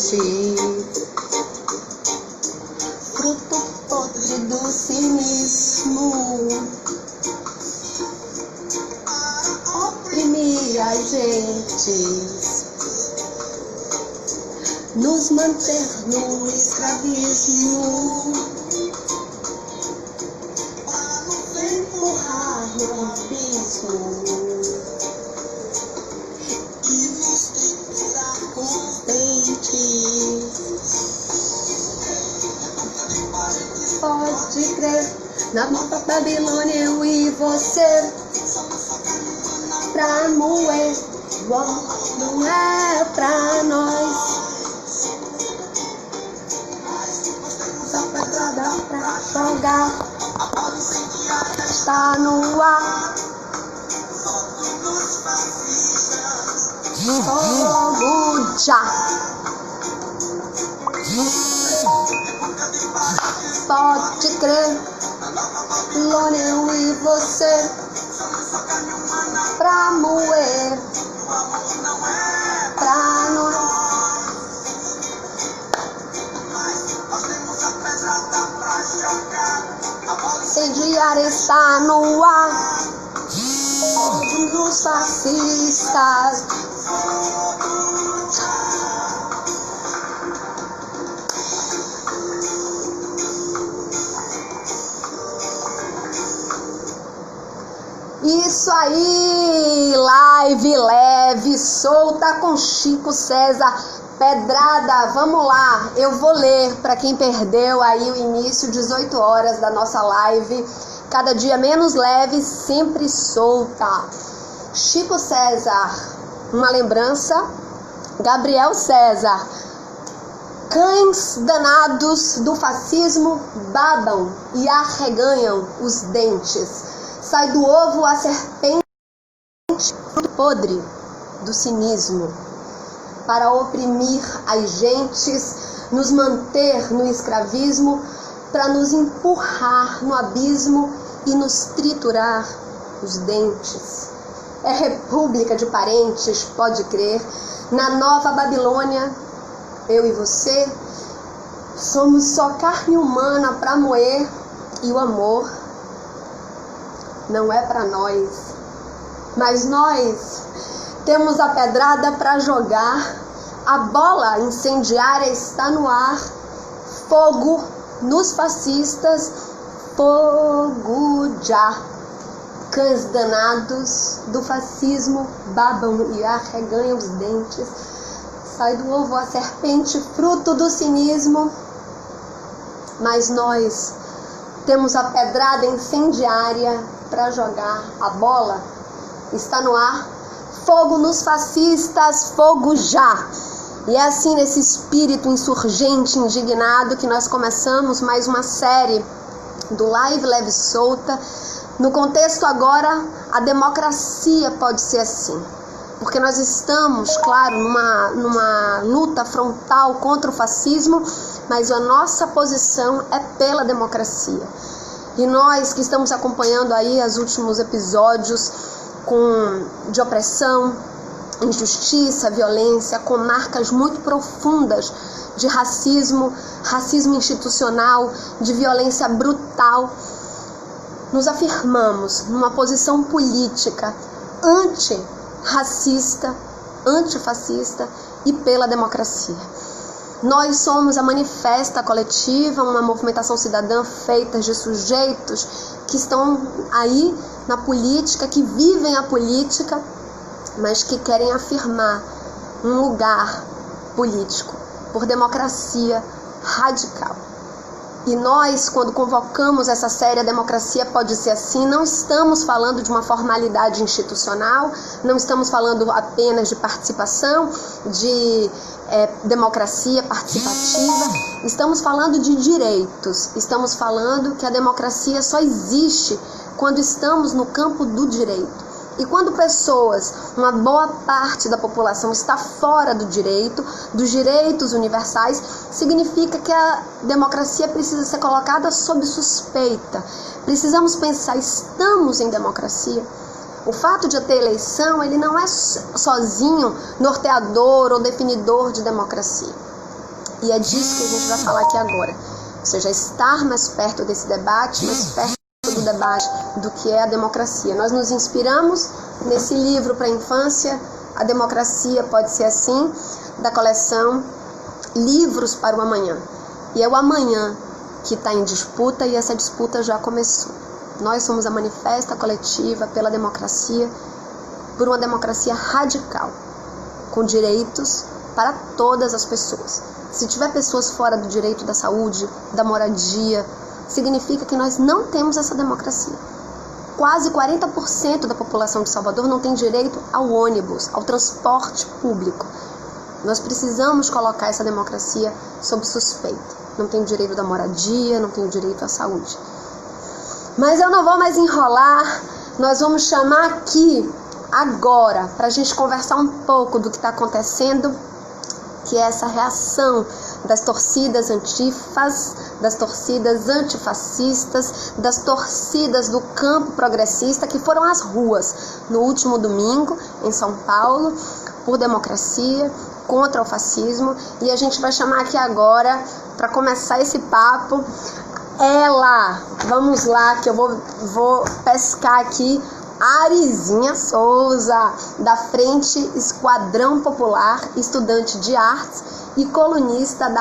gente, fruto podre do cinismo, oprimir a gente, nos manter no escravismo, empurrar no abismo e nos triturar com os dentes. Pode crer, na nova Babilônia eu e você, pra moer, não é pra nós. Só pedrada pra jogar, está no ar. Fogo já. Pode crer, Babilônia eu e você, pra moer, pra nós. Incendiária está no ar, todos os fascistas. Isso aí, live leve, solta com Chico César, pedrada, vamos lá, eu vou ler para quem perdeu aí o início, 18 horas da nossa live, cada dia menos leve, sempre solta. Chico César, uma lembrança, Gabriel César, cães danados do fascismo babam e arreganham os dentes. Sai do ovo a serpente, fruto podre do cinismo, para oprimir as gentes, nos manter no escravismo, para nos empurrar no abismo e nos triturar os dentes. É república de parentes, pode crer, na nova Babilônia, eu e você, somos só carne humana para moer e o amor não é para nós, mas nós temos a pedrada para jogar, a bola incendiária está no ar, fogo nos fascistas, fogo já. Cães danados do fascismo babam e arreganham os dentes, sai do ovo a serpente, fruto do cinismo, mas nós temos a pedrada incendiária para jogar, a bola está no ar, fogo nos fascistas, fogo já. E é assim, nesse espírito insurgente, indignado, que nós começamos mais uma série do Live Leve Solta. No contexto agora, a democracia pode ser assim, porque nós estamos, claro, numa luta frontal contra o fascismo, mas a nossa posição é pela democracia. E nós que estamos acompanhando aí os últimos episódios de opressão, injustiça, violência, com marcas muito profundas de racismo institucional, de violência brutal, nos afirmamos numa posição política antirracista, antifascista e pela democracia. Nós somos a Manifesta Coletiva, uma movimentação cidadã feita de sujeitos que estão aí na política, que vivem a política, mas que querem afirmar um lugar político por democracia radical. E nós, quando convocamos essa série, a democracia pode ser assim, não estamos falando de uma formalidade institucional, não estamos falando apenas de participação, de democracia participativa, estamos falando de direitos, estamos falando que a democracia só existe quando estamos no campo do direito. E quando pessoas, uma boa parte da população está fora do direito, dos direitos universais, significa que a democracia precisa ser colocada sob suspeita. Precisamos pensar, estamos em democracia? O fato de ter eleição, ele não é sozinho norteador ou definidor de democracia. E é disso que a gente vai falar aqui agora. Ou seja, estar mais perto desse debate, mais perto do debate do que é a democracia. Nós nos inspiramos nesse livro para a infância, A Democracia Pode Ser Assim, da coleção Livros para o Amanhã. E é o amanhã que está em disputa e essa disputa já começou. Nós somos a Manifesta Coletiva pela Democracia, por uma democracia radical, com direitos para todas as pessoas. Se tiver pessoas fora do direito da saúde, da moradia, significa que nós não temos essa democracia. Quase 40% da população de Salvador não tem direito ao ônibus, ao transporte público. Nós precisamos colocar essa democracia sob suspeita. Não tem o direito da moradia, não tem o direito à saúde. Mas eu não vou mais enrolar, nós vamos chamar aqui, agora, para a gente conversar um pouco do que está acontecendo, que é essa reação das torcidas antifas, das torcidas antifascistas, das torcidas do campo progressista que foram às ruas no último domingo em São Paulo por democracia, contra o fascismo. E a gente vai chamar aqui agora, para começar esse papo, ela, vamos lá, que eu vou pescar aqui, Arizinha Souza, da Frente Esquadrão Popular, estudante de artes e colunista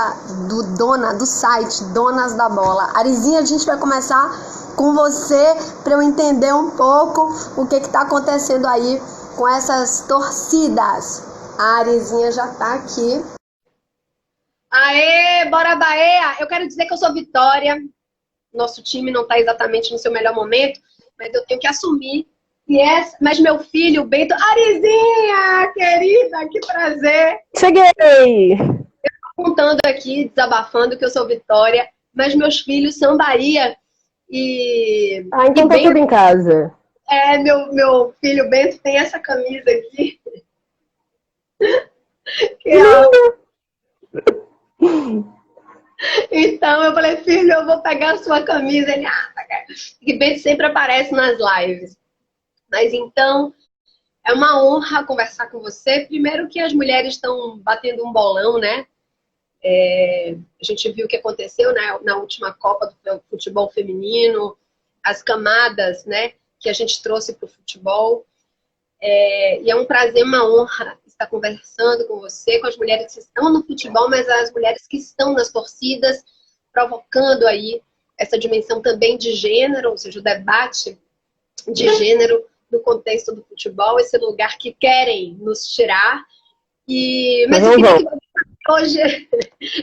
do site Donas da Bola. Arizinha, a gente vai começar com você para eu entender um pouco o que está acontecendo aí com essas torcidas. A Arizinha já está aqui. Aê, bora Bahia! Eu quero dizer que eu sou Vitória. Nosso time não está exatamente no seu melhor momento, mas eu tenho que assumir. Mas meu filho, Bento... Arizinha, querida, que prazer! Cheguei! Eu estou contando aqui, desabafando que eu sou Vitória, mas meus filhos são Bahia e... Ah, então tá tudo em casa. É, meu filho Bento tem essa camisa aqui. Então eu falei, filho, eu vou pegar a sua camisa. Ele, que Bento sempre aparece nas lives. Mas então, é uma honra conversar com você. Primeiro que as mulheres estão batendo um bolão, né? A gente viu o que aconteceu, né, na última Copa do Futebol Feminino, as camadas, né, que a gente trouxe para o futebol. E é um prazer, uma honra estar conversando com você, com as mulheres que estão no futebol, mas as mulheres que estão nas torcidas, provocando aí essa dimensão também de gênero, ou seja, o debate de gênero no contexto do futebol, esse lugar que querem nos tirar. Mas eu queria que hoje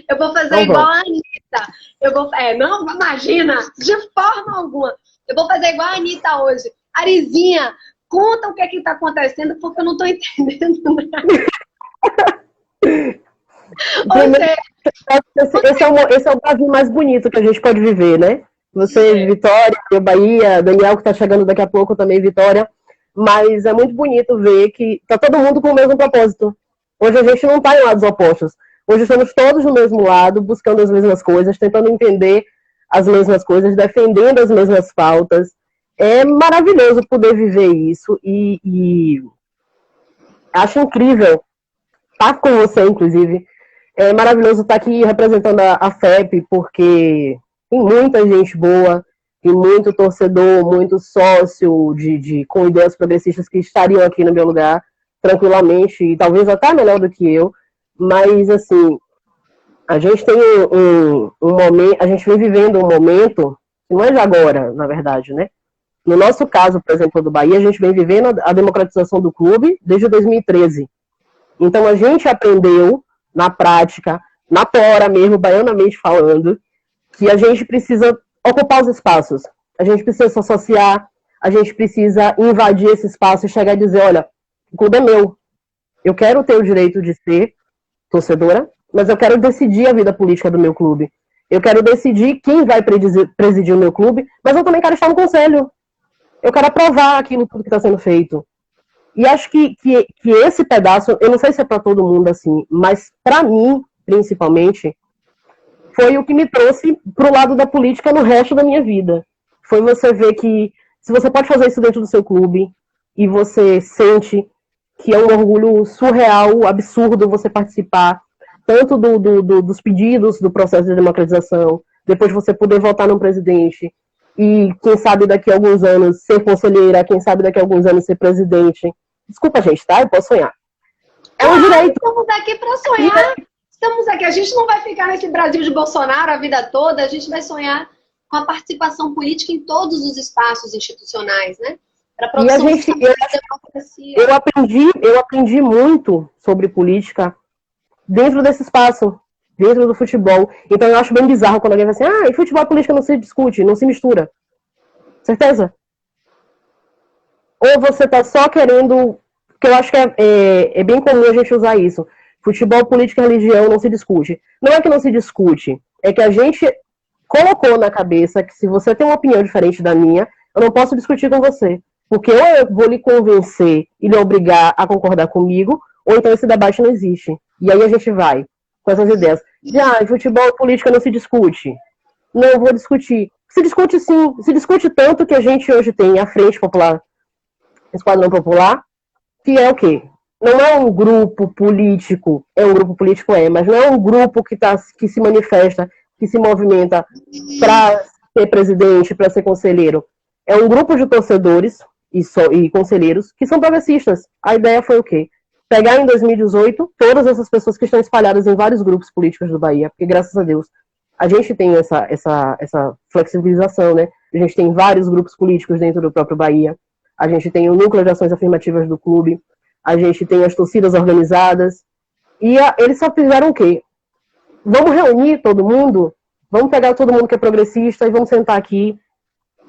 eu vou fazer igual a Anitta. Não, imagina, de forma alguma. Eu vou fazer igual a Anitta hoje. Arizinha, conta o que está acontecendo, porque eu não estou entendendo nada. Esse é o Brasil mais bonito que a gente pode viver, né? Você, Vitória, eu, Bahia, Daniel, que está chegando daqui a pouco também, Vitória. Mas é muito bonito ver que tá todo mundo com o mesmo propósito. Hoje a gente não está em lados opostos. Hoje estamos todos no mesmo lado, buscando as mesmas coisas, tentando entender as mesmas coisas, defendendo as mesmas pautas. É maravilhoso poder viver isso e acho incrível estar com você, inclusive. É maravilhoso estar aqui representando a FEP, porque tem muita gente boa, tem muito torcedor, muito sócio com ideias progressistas que estariam aqui no meu lugar tranquilamente, e talvez até melhor do que eu. Mas, assim, a gente tem um momento, a gente vem vivendo um momento, que não é de agora, na verdade, né? No nosso caso, por exemplo, do Bahia, a gente vem vivendo a democratização do clube desde 2013. Então, a gente aprendeu, na prática, na tora mesmo, baianamente falando, que a gente precisa ocupar os espaços. A gente precisa se associar, a gente precisa invadir esse espaço e chegar e dizer, olha, o clube é meu. Eu quero ter o direito de ser torcedora, mas eu quero decidir a vida política do meu clube. Eu quero decidir quem vai presidir o meu clube, mas eu também quero estar no conselho. Eu quero aprovar aquilo tudo que está sendo feito. E acho que esse pedaço, eu não sei se é para todo mundo assim, mas para mim, principalmente, foi o que me trouxe para o lado da política no resto da minha vida. Foi você ver que se você pode fazer isso dentro do seu clube e você sente que é um orgulho surreal, absurdo você participar, tanto dos pedidos do processo de democratização, depois você poder votar num presidente, e quem sabe daqui a alguns anos ser conselheira, quem sabe daqui a alguns anos ser presidente. Desculpa, gente, tá? Eu posso sonhar. É um direito. Estamos aqui para sonhar. Estamos aqui. A gente não vai ficar nesse Brasil de Bolsonaro a vida toda. A gente vai sonhar com a participação política em todos os espaços institucionais, né? Para a produção de democracia. Eu aprendi muito sobre política dentro desse espaço, dentro do futebol. Então eu acho bem bizarro quando alguém fala assim, e futebol e política não se discute, não se mistura. Certeza? Ou você tá só querendo... Porque eu acho que é bem comum a gente usar isso. Futebol, política e religião não se discute. Não é que não se discute, é que a gente colocou na cabeça que se você tem uma opinião diferente da minha, eu não posso discutir com você. Porque ou eu vou lhe convencer e lhe obrigar a concordar comigo, ou então esse debate não existe. E aí a gente vai com essas ideias. Futebol e política não se discute. Não, eu vou discutir. Se discute sim. Se discute tanto que a gente hoje tem a Frente Popular, Esquadrão Popular, que é o quê? Não é um grupo político, mas não é um grupo que se manifesta, que se movimenta para ser presidente, para ser conselheiro. É um grupo de torcedores e conselheiros que são progressistas. A ideia foi o quê? Pegar em 2018 todas essas pessoas que estão espalhadas em vários grupos políticos do Bahia, porque graças a Deus a gente tem essa flexibilização, né? A gente tem vários grupos políticos dentro do próprio Bahia. A gente tem o núcleo de ações afirmativas do clube, a gente tem as torcidas organizadas, e eles só fizeram o quê? Vamos reunir todo mundo, vamos pegar todo mundo que é progressista e vamos sentar aqui,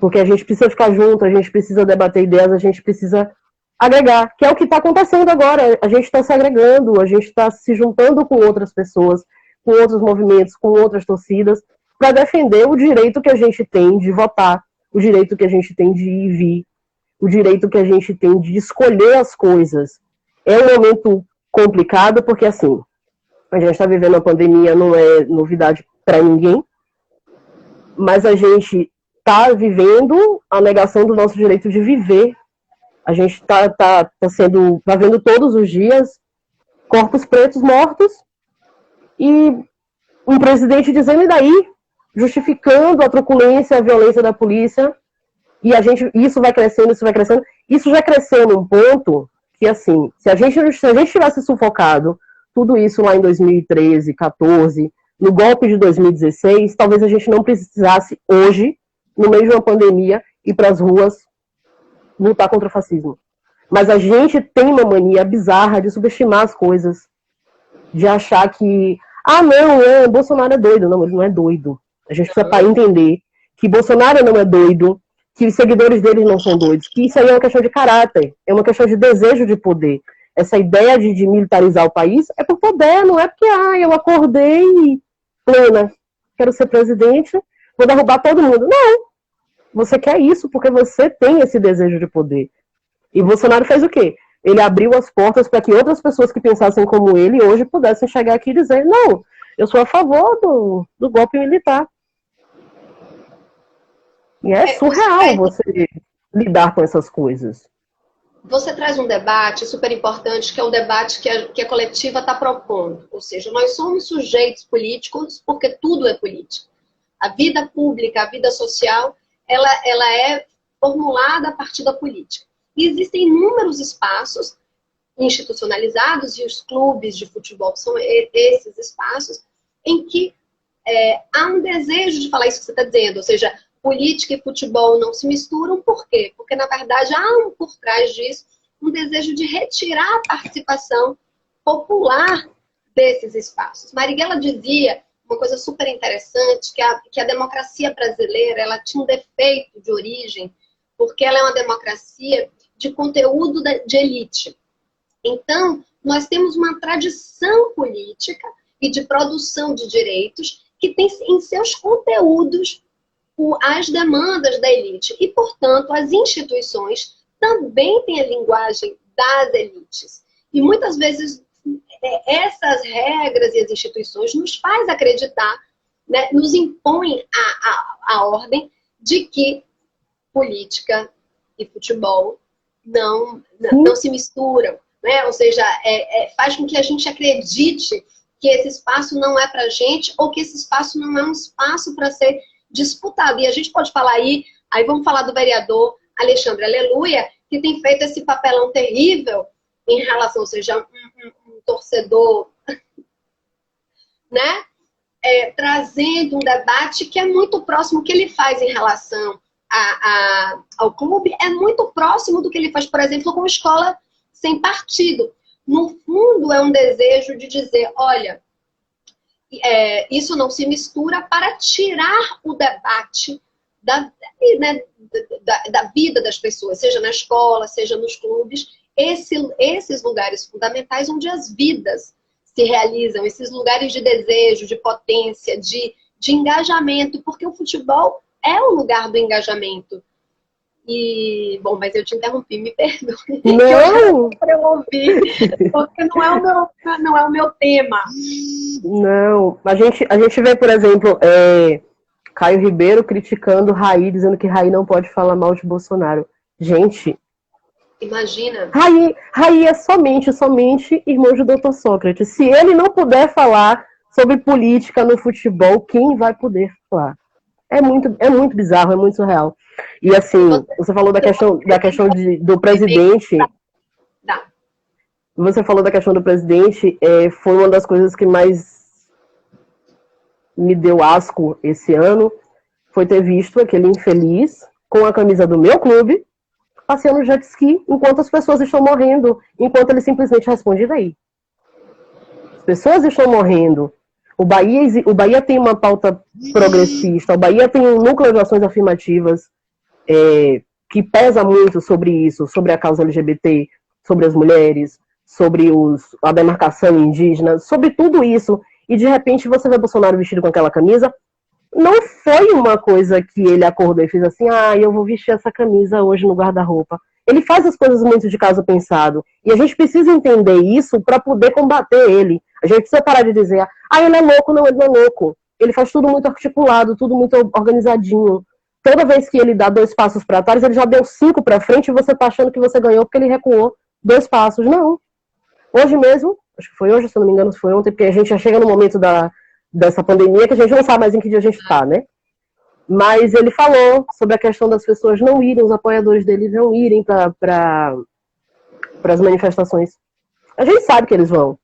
porque a gente precisa ficar junto, a gente precisa debater ideias, a gente precisa agregar, que é o que está acontecendo agora. A gente está se agregando, a gente está se juntando com outras pessoas, com outros movimentos, com outras torcidas, para defender o direito que a gente tem de votar, o direito que a gente tem de ir e vir, o direito que a gente tem de escolher as coisas. É um momento complicado, porque assim, a gente está vivendo uma pandemia, não é novidade para ninguém, mas a gente está vivendo a negação do nosso direito de viver. A gente tá vendo todos os dias corpos pretos mortos e um presidente dizendo, e daí? Justificando a truculência, a violência da polícia. E isso vai crescendo. Isso já cresceu num ponto que, assim, se a gente tivesse sufocado tudo isso lá em 2013, 14, no golpe de 2016, talvez a gente não precisasse hoje, no meio de uma pandemia, ir para as ruas lutar contra o fascismo. Mas a gente tem uma mania bizarra de subestimar as coisas, de achar que, Bolsonaro é doido. Não, ele não é doido. A gente precisa entender que Bolsonaro não é doido, que os seguidores dele não são doidos, que isso aí é uma questão de caráter, é uma questão de desejo de poder. Essa ideia de militarizar o país é por poder, não é porque, eu acordei plena, quero ser presidente, vou derrubar todo mundo. Não, você quer isso porque você tem esse desejo de poder. E Bolsonaro fez o quê? Ele abriu as portas para que outras pessoas que pensassem como ele hoje pudessem chegar aqui e dizer, não, eu sou a favor do golpe militar. E é surreal você lidar com essas coisas. Você traz um debate super importante, que é um debate que a coletiva está propondo. Ou seja, nós somos sujeitos políticos porque tudo é política. A vida pública, a vida social, ela é formulada a partir da política. E existem inúmeros espaços institucionalizados, e os clubes de futebol são esses espaços, em que há um desejo de falar isso que você está dizendo, ou seja, política e futebol não se misturam. Por quê? Porque, na verdade, há por trás disso um desejo de retirar a participação popular desses espaços. Marighella dizia uma coisa super interessante, que a democracia brasileira ela tinha um defeito de origem, porque ela é uma democracia de conteúdo de elite. Então, nós temos uma tradição política e de produção de direitos que tem em seus conteúdos as demandas da elite. E, portanto, as instituições também têm a linguagem das elites. E muitas vezes essas regras e as instituições nos faz acreditar, né, nos impõem a ordem de que política e futebol não se misturam. Né? Ou seja, faz com que a gente acredite que esse espaço não é pra gente, ou que esse espaço não é um espaço para ser disputado. E a gente pode falar aí vamos falar do vereador Alexandre Aleluia, que tem feito esse papelão terrível em relação, ou seja, um torcedor, né? Trazendo um debate que é muito próximo, que ele faz em relação ao clube, é muito próximo do que ele faz, por exemplo, com escola sem partido. No fundo, é um desejo de dizer, olha, isso não se mistura, para tirar o debate da vida das pessoas, seja na escola, seja nos clubes, esses lugares fundamentais onde as vidas se realizam, esses lugares de desejo, de potência, de engajamento, porque o futebol é o lugar do engajamento. E, bom, mas eu te interrompi, me perdoe. Não! Eu ouvi, porque não é o meu tema. Não, a gente vê, por exemplo, Caio Ribeiro criticando Raí, dizendo que Raí não pode falar mal de Bolsonaro. Gente, imagina. Raí é somente irmão de Dr. Sócrates. Se ele não puder falar sobre política no futebol, quem vai poder falar? É muito bizarro, é muito surreal. E assim, você falou da questão do presidente. Você falou da questão do presidente, foi uma das coisas que mais me deu asco esse ano, foi ter visto aquele infeliz com a camisa do meu clube, passeando no jet ski, enquanto as pessoas estão morrendo, enquanto ele simplesmente responde daí. As pessoas estão morrendo. O Bahia tem uma pauta progressista, o Bahia tem um núcleo de ações afirmativas que pesa muito sobre isso, sobre a causa LGBT, sobre as mulheres, sobre a demarcação indígena, sobre tudo isso. E de repente você vê Bolsonaro vestido com aquela camisa. Não foi uma coisa que ele acordou e fez assim, eu vou vestir essa camisa hoje no guarda-roupa. Ele faz as coisas muito de caso pensado. E a gente precisa entender isso para poder combater ele. A gente precisa parar de dizer, ele é louco. Não, ele não é louco. Ele faz tudo muito articulado, tudo muito organizadinho. Toda vez que ele dá 2 passos para trás, ele já deu 5 para frente e você tá achando que você ganhou porque ele recuou 2 passos. Não. Hoje mesmo, acho que foi hoje, se eu não me engano, foi ontem, porque a gente já chega no momento dessa pandemia que a gente não sabe mais em que dia a gente está, né? Mas ele falou sobre a questão das pessoas não irem, os apoiadores dele não irem para as manifestações. A gente sabe que eles vão.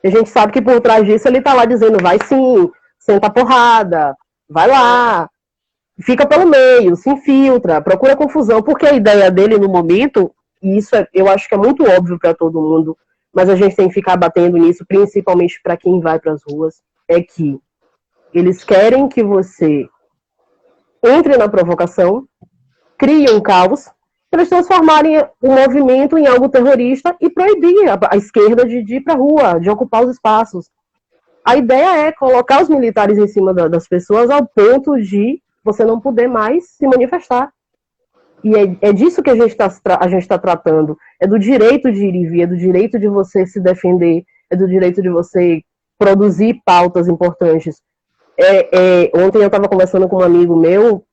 A gente sabe que por trás disso ele tá lá dizendo, vai sim, senta a porrada, vai lá, fica pelo meio, se infiltra, procura confusão, porque a ideia dele no momento, e isso eu acho que é muito óbvio para todo mundo, mas a gente tem que ficar batendo nisso, principalmente para quem vai para as ruas, é que eles querem que você entre na provocação, crie um caos, para eles transformarem o movimento em algo terrorista e proibir a esquerda de ir para a rua, de ocupar os espaços. A ideia é colocar os militares em cima das pessoas ao ponto de você não poder mais se manifestar. E é disso que a gente está tratando. É do direito de ir e vir, é do direito de você se defender, é do direito de você produzir pautas importantes. Ontem eu estava conversando com um amigo meu,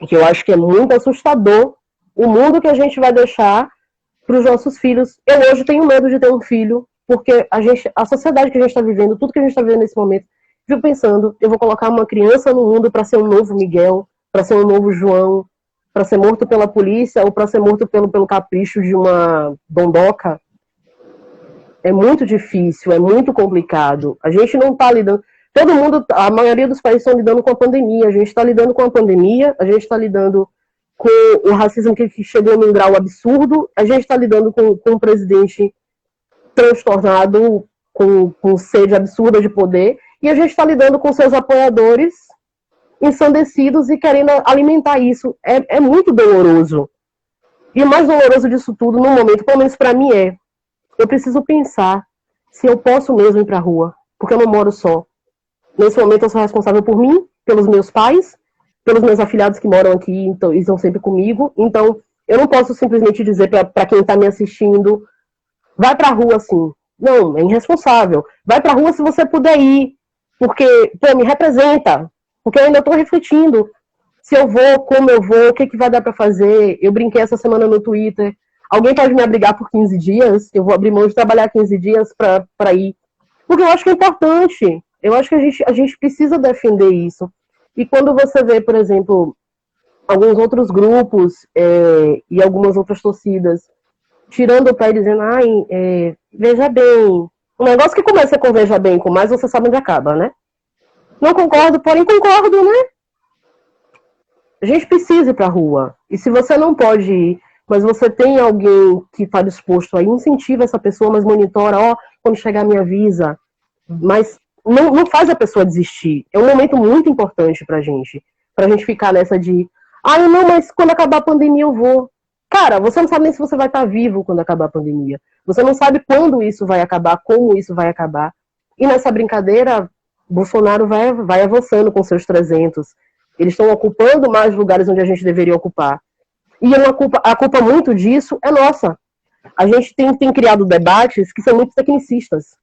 que eu acho que é muito assustador, o mundo que a gente vai deixar para os nossos filhos. Eu hoje tenho medo de ter um filho, porque a sociedade que a gente está vivendo, tudo que a gente está vivendo nesse momento, fico pensando, eu vou colocar uma criança no mundo para ser um novo Miguel, para ser um novo João, para ser morto pela polícia ou para ser morto pelo capricho de uma dondoca. É muito difícil, é muito complicado. A gente não está lidando... Todo mundo, a maioria dos países estão lidando com a pandemia. A gente está lidando com a pandemia, a gente está lidando com o racismo que chegou num grau absurdo, a gente está lidando com um presidente transtornado, com sede absurda de poder, e a gente está lidando com seus apoiadores ensandecidos e querendo alimentar isso. É muito doloroso. E o mais doloroso disso tudo, no momento, pelo menos para mim, eu preciso pensar se eu posso mesmo ir para a rua, porque eu não moro só. Nesse momento eu sou responsável por mim, pelos meus pais, pelos meus afilhados que moram aqui então, e estão sempre comigo. Então, eu não posso simplesmente dizer para quem está me assistindo, vai para a rua assim. Não, é irresponsável. Vai para a rua se você puder ir, porque, me representa. Porque eu ainda estou refletindo se eu vou, como eu vou, o que vai dar para fazer. Eu brinquei essa semana no Twitter. Alguém pode me abrigar por 15 dias? Eu vou abrir mão de trabalhar 15 dias para ir. Porque eu acho que é importante. Eu acho que a gente precisa defender isso. E quando você vê, por exemplo, alguns outros grupos e algumas outras torcidas tirando o pé e dizendo, veja bem. Um negócio que começa com veja bem, com mais você sabe onde acaba, né? Não concordo, porém concordo, né? A gente precisa ir pra rua. E se você não pode ir, mas você tem alguém que está disposto a incentivar essa pessoa, mas monitora, quando chegar me avisa. Mas não faz a pessoa desistir. É um momento muito importante pra gente ficar nessa de, não, mas quando acabar a pandemia eu vou. Cara, você não sabe nem se você vai estar vivo quando acabar a pandemia. Você não sabe quando isso vai acabar, como isso vai acabar. E nessa brincadeira, Bolsonaro vai avançando com seus 300. Eles estão ocupando mais lugares onde a gente deveria ocupar. E a culpa muito disso é nossa. A gente tem criado debates que são muito tecnicistas.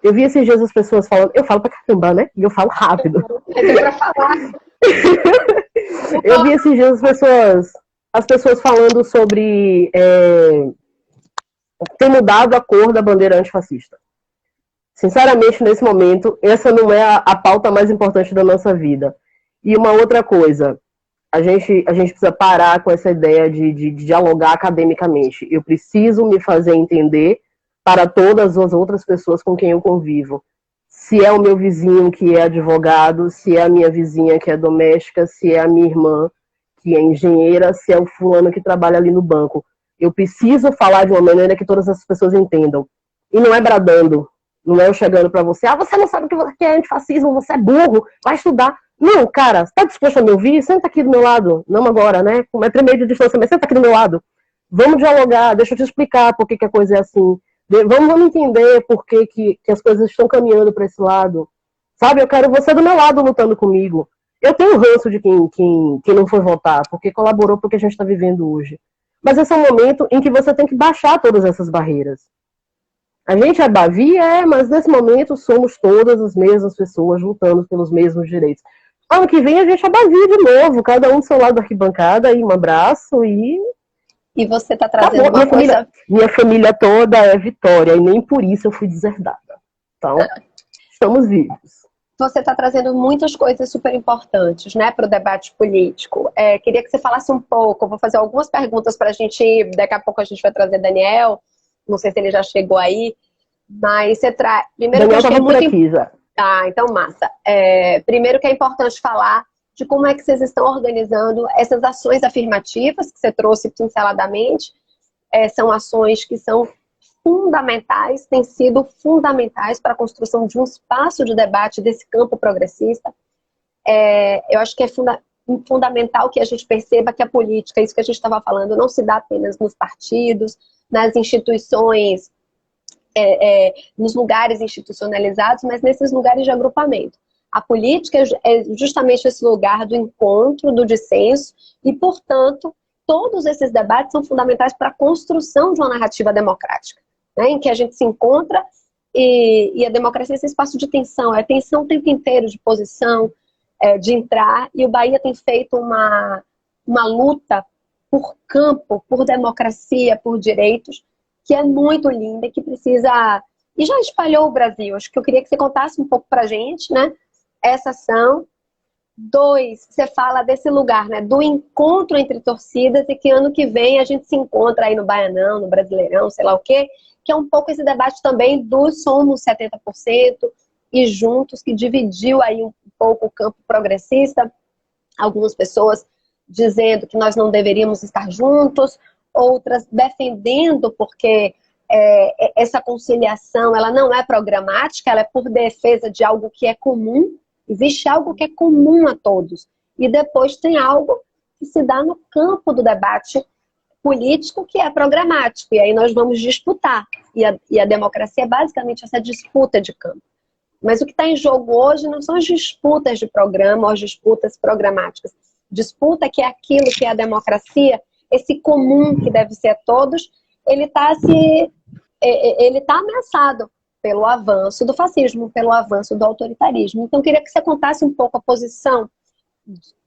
Eu vi esses dias as pessoas falando, eu falo pra caramba, né? E eu falo rápido. É pra falar. Eu vi esses dias as pessoas falando sobre ter mudado a cor da bandeira antifascista. Sinceramente, nesse momento, essa não é a pauta mais importante da nossa vida. E uma outra coisa, a gente precisa parar com essa ideia de dialogar academicamente. Eu preciso me fazer entender para todas as outras pessoas com quem eu convivo. Se é o meu vizinho que é advogado, se é a minha vizinha que é doméstica, se é a minha irmã que é engenheira, se é o fulano que trabalha ali no banco. Eu preciso falar de uma maneira que todas as pessoas entendam. E não é bradando, não é eu chegando para você, você não sabe o que é antifascismo, você é burro, vai estudar. Não, cara, você tá disposto a me ouvir? Senta aqui do meu lado. Não agora, né? Com 1,5 m de distância, mas senta aqui do meu lado. Vamos dialogar, deixa eu te explicar por que a coisa é assim. Vamos entender por que as coisas estão caminhando para esse lado. Sabe, eu quero você do meu lado lutando comigo. Eu tenho ranço de quem não foi votar, porque colaborou para o que a gente está vivendo hoje. Mas esse é um momento em que você tem que baixar todas essas barreiras. A gente é Bavi, mas nesse momento somos todas as mesmas pessoas lutando pelos mesmos direitos. Ano que vem a gente é Bavi de novo, cada um do seu lado da arquibancada, e um abraço e... E você está trazendo uma coisa... Minha família toda é Vitória, e nem por isso eu fui deserdada. Então, estamos vivos. Você está trazendo muitas coisas super importantes, né, para o debate político. Queria que você falasse um pouco, eu vou fazer algumas perguntas para a gente, daqui a pouco a gente vai trazer Daniel, não sei se ele já chegou aí, mas você traz... Primeiro Daniel que eu achei por muito... aqui já. Tá, então massa. Primeiro que é importante falar de como é que vocês estão organizando essas ações afirmativas que você trouxe pinceladamente. São ações que são fundamentais, têm sido fundamentais para a construção de um espaço de debate desse campo progressista. Eu acho que é fundamental que a gente perceba que a política, isso que a gente estava falando, não se dá apenas nos partidos, nas instituições, nos lugares institucionalizados, mas nesses lugares de agrupamento. A política é justamente esse lugar do encontro, do dissenso, e, portanto, todos esses debates são fundamentais para a construção de uma narrativa democrática, né, em que a gente se encontra e a democracia é esse espaço de tensão, é tensão o tempo inteiro de posição, de entrar, e o Bahia tem feito uma luta por campo, por democracia, por direitos, que é muito linda e que precisa... E já espalhou o Brasil. Acho que eu queria que você contasse um pouco pra gente, né? Essa ação. 2, você fala desse lugar, né? Do encontro entre torcidas e que ano que vem a gente se encontra aí no Baianão, no Brasileirão, sei lá o quê, que é um pouco esse debate também do somos 70% e juntos, que dividiu aí um pouco o campo progressista. Algumas pessoas dizendo que nós não deveríamos estar juntos, outras defendendo porque essa conciliação ela não é programática, ela é por defesa de algo que é comum. Existe algo que é comum a todos. E depois tem algo que se dá no campo do debate político que é programático. E aí nós vamos disputar. E a democracia é basicamente essa disputa de campo. Mas o que está em jogo hoje não são as disputas de programa ou as disputas programáticas. Disputa que é aquilo que é a democracia, esse comum que deve ser a todos, ele está ameaçado pelo avanço do fascismo, pelo avanço do autoritarismo. Então, eu queria que você contasse um pouco a posição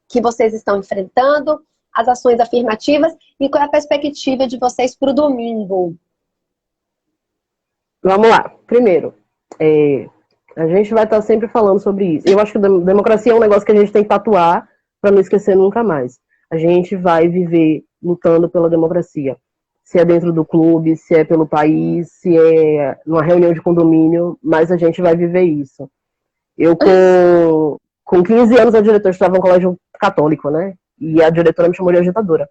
que vocês estão enfrentando, as ações afirmativas e qual é a perspectiva de vocês para o domingo. Vamos lá. Primeiro, A gente vai estar sempre falando sobre isso. Eu acho que democracia é um negócio que a gente tem que tatuar para não esquecer nunca mais. A gente vai viver lutando pela democracia. Se é dentro do clube, se é pelo país, se é numa reunião de condomínio, mas a gente vai viver isso. Eu, com 15 anos, a diretora estava em um colégio católico, né? E a diretora me chamou de agitadora.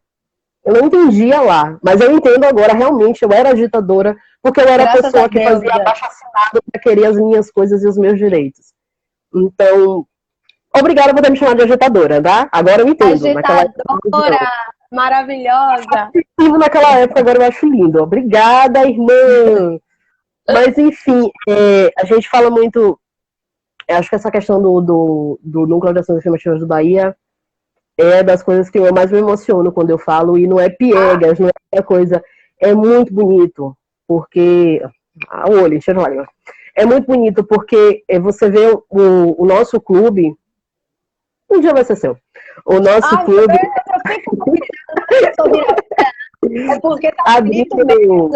Eu não entendia lá, mas eu entendo agora, realmente, eu era agitadora, porque eu era a pessoa que fazia abaixo-assinado para querer as minhas coisas e os meus direitos. Então, obrigada por ter me chamado de agitadora, tá? Agora eu entendo. Agitadora, maravilhosa. Naquela época, agora eu acho lindo. Obrigada, irmã. Mas, enfim, a gente fala muito... Eu acho que essa questão do Núcleo de Ações Afirmativas do Bahia é das coisas que eu mais me emociono quando eu falo, e não é piegas, não é qualquer coisa. É muito bonito, porque... o olho, deixa eu olhar. É muito bonito, porque você vê o nosso clube... Um dia vai ser seu. O nosso clube... É porque tá bonito mesmo.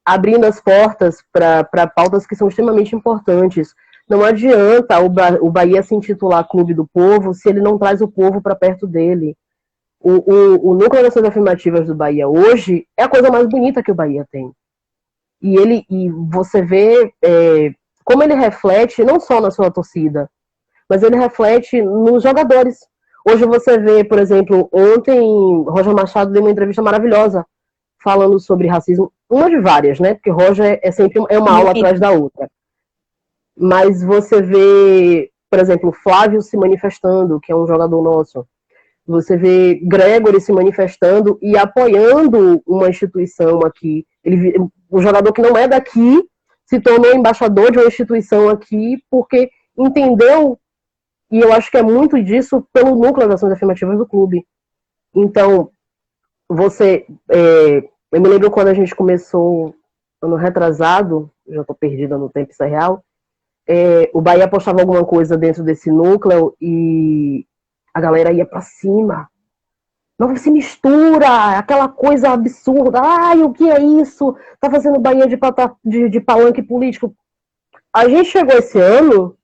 Abrindo as portas para pautas que são extremamente importantes. Não adianta o Bahia se intitular Clube do Povo se ele não traz o povo para perto dele. O Núcleo de Ações Afirmativas do Bahia hoje é a coisa mais bonita que o Bahia tem. E você vê como ele reflete não só na sua torcida, mas ele reflete nos jogadores. Hoje você vê, por exemplo, ontem Roger Machado deu uma entrevista maravilhosa falando sobre racismo, uma de várias, né? Porque Roger sempre uma aula atrás da outra. Mas você vê, por exemplo, Flávio se manifestando, que é um jogador nosso. Você vê Gregory se manifestando e apoiando uma instituição aqui. O jogador que não é daqui se tornou embaixador de uma instituição aqui porque entendeu, e eu acho que é muito disso, pelo núcleo das ações afirmativas do clube. Então, eu me lembro quando a gente começou, ano retrasado, já estou perdida no tempo, isso é real, o Bahia postava alguma coisa dentro desse núcleo e a galera ia pra cima. Não se mistura, aquela coisa absurda. Ai, o que é isso? Tá fazendo Bahia de palanque político. A gente chegou esse ano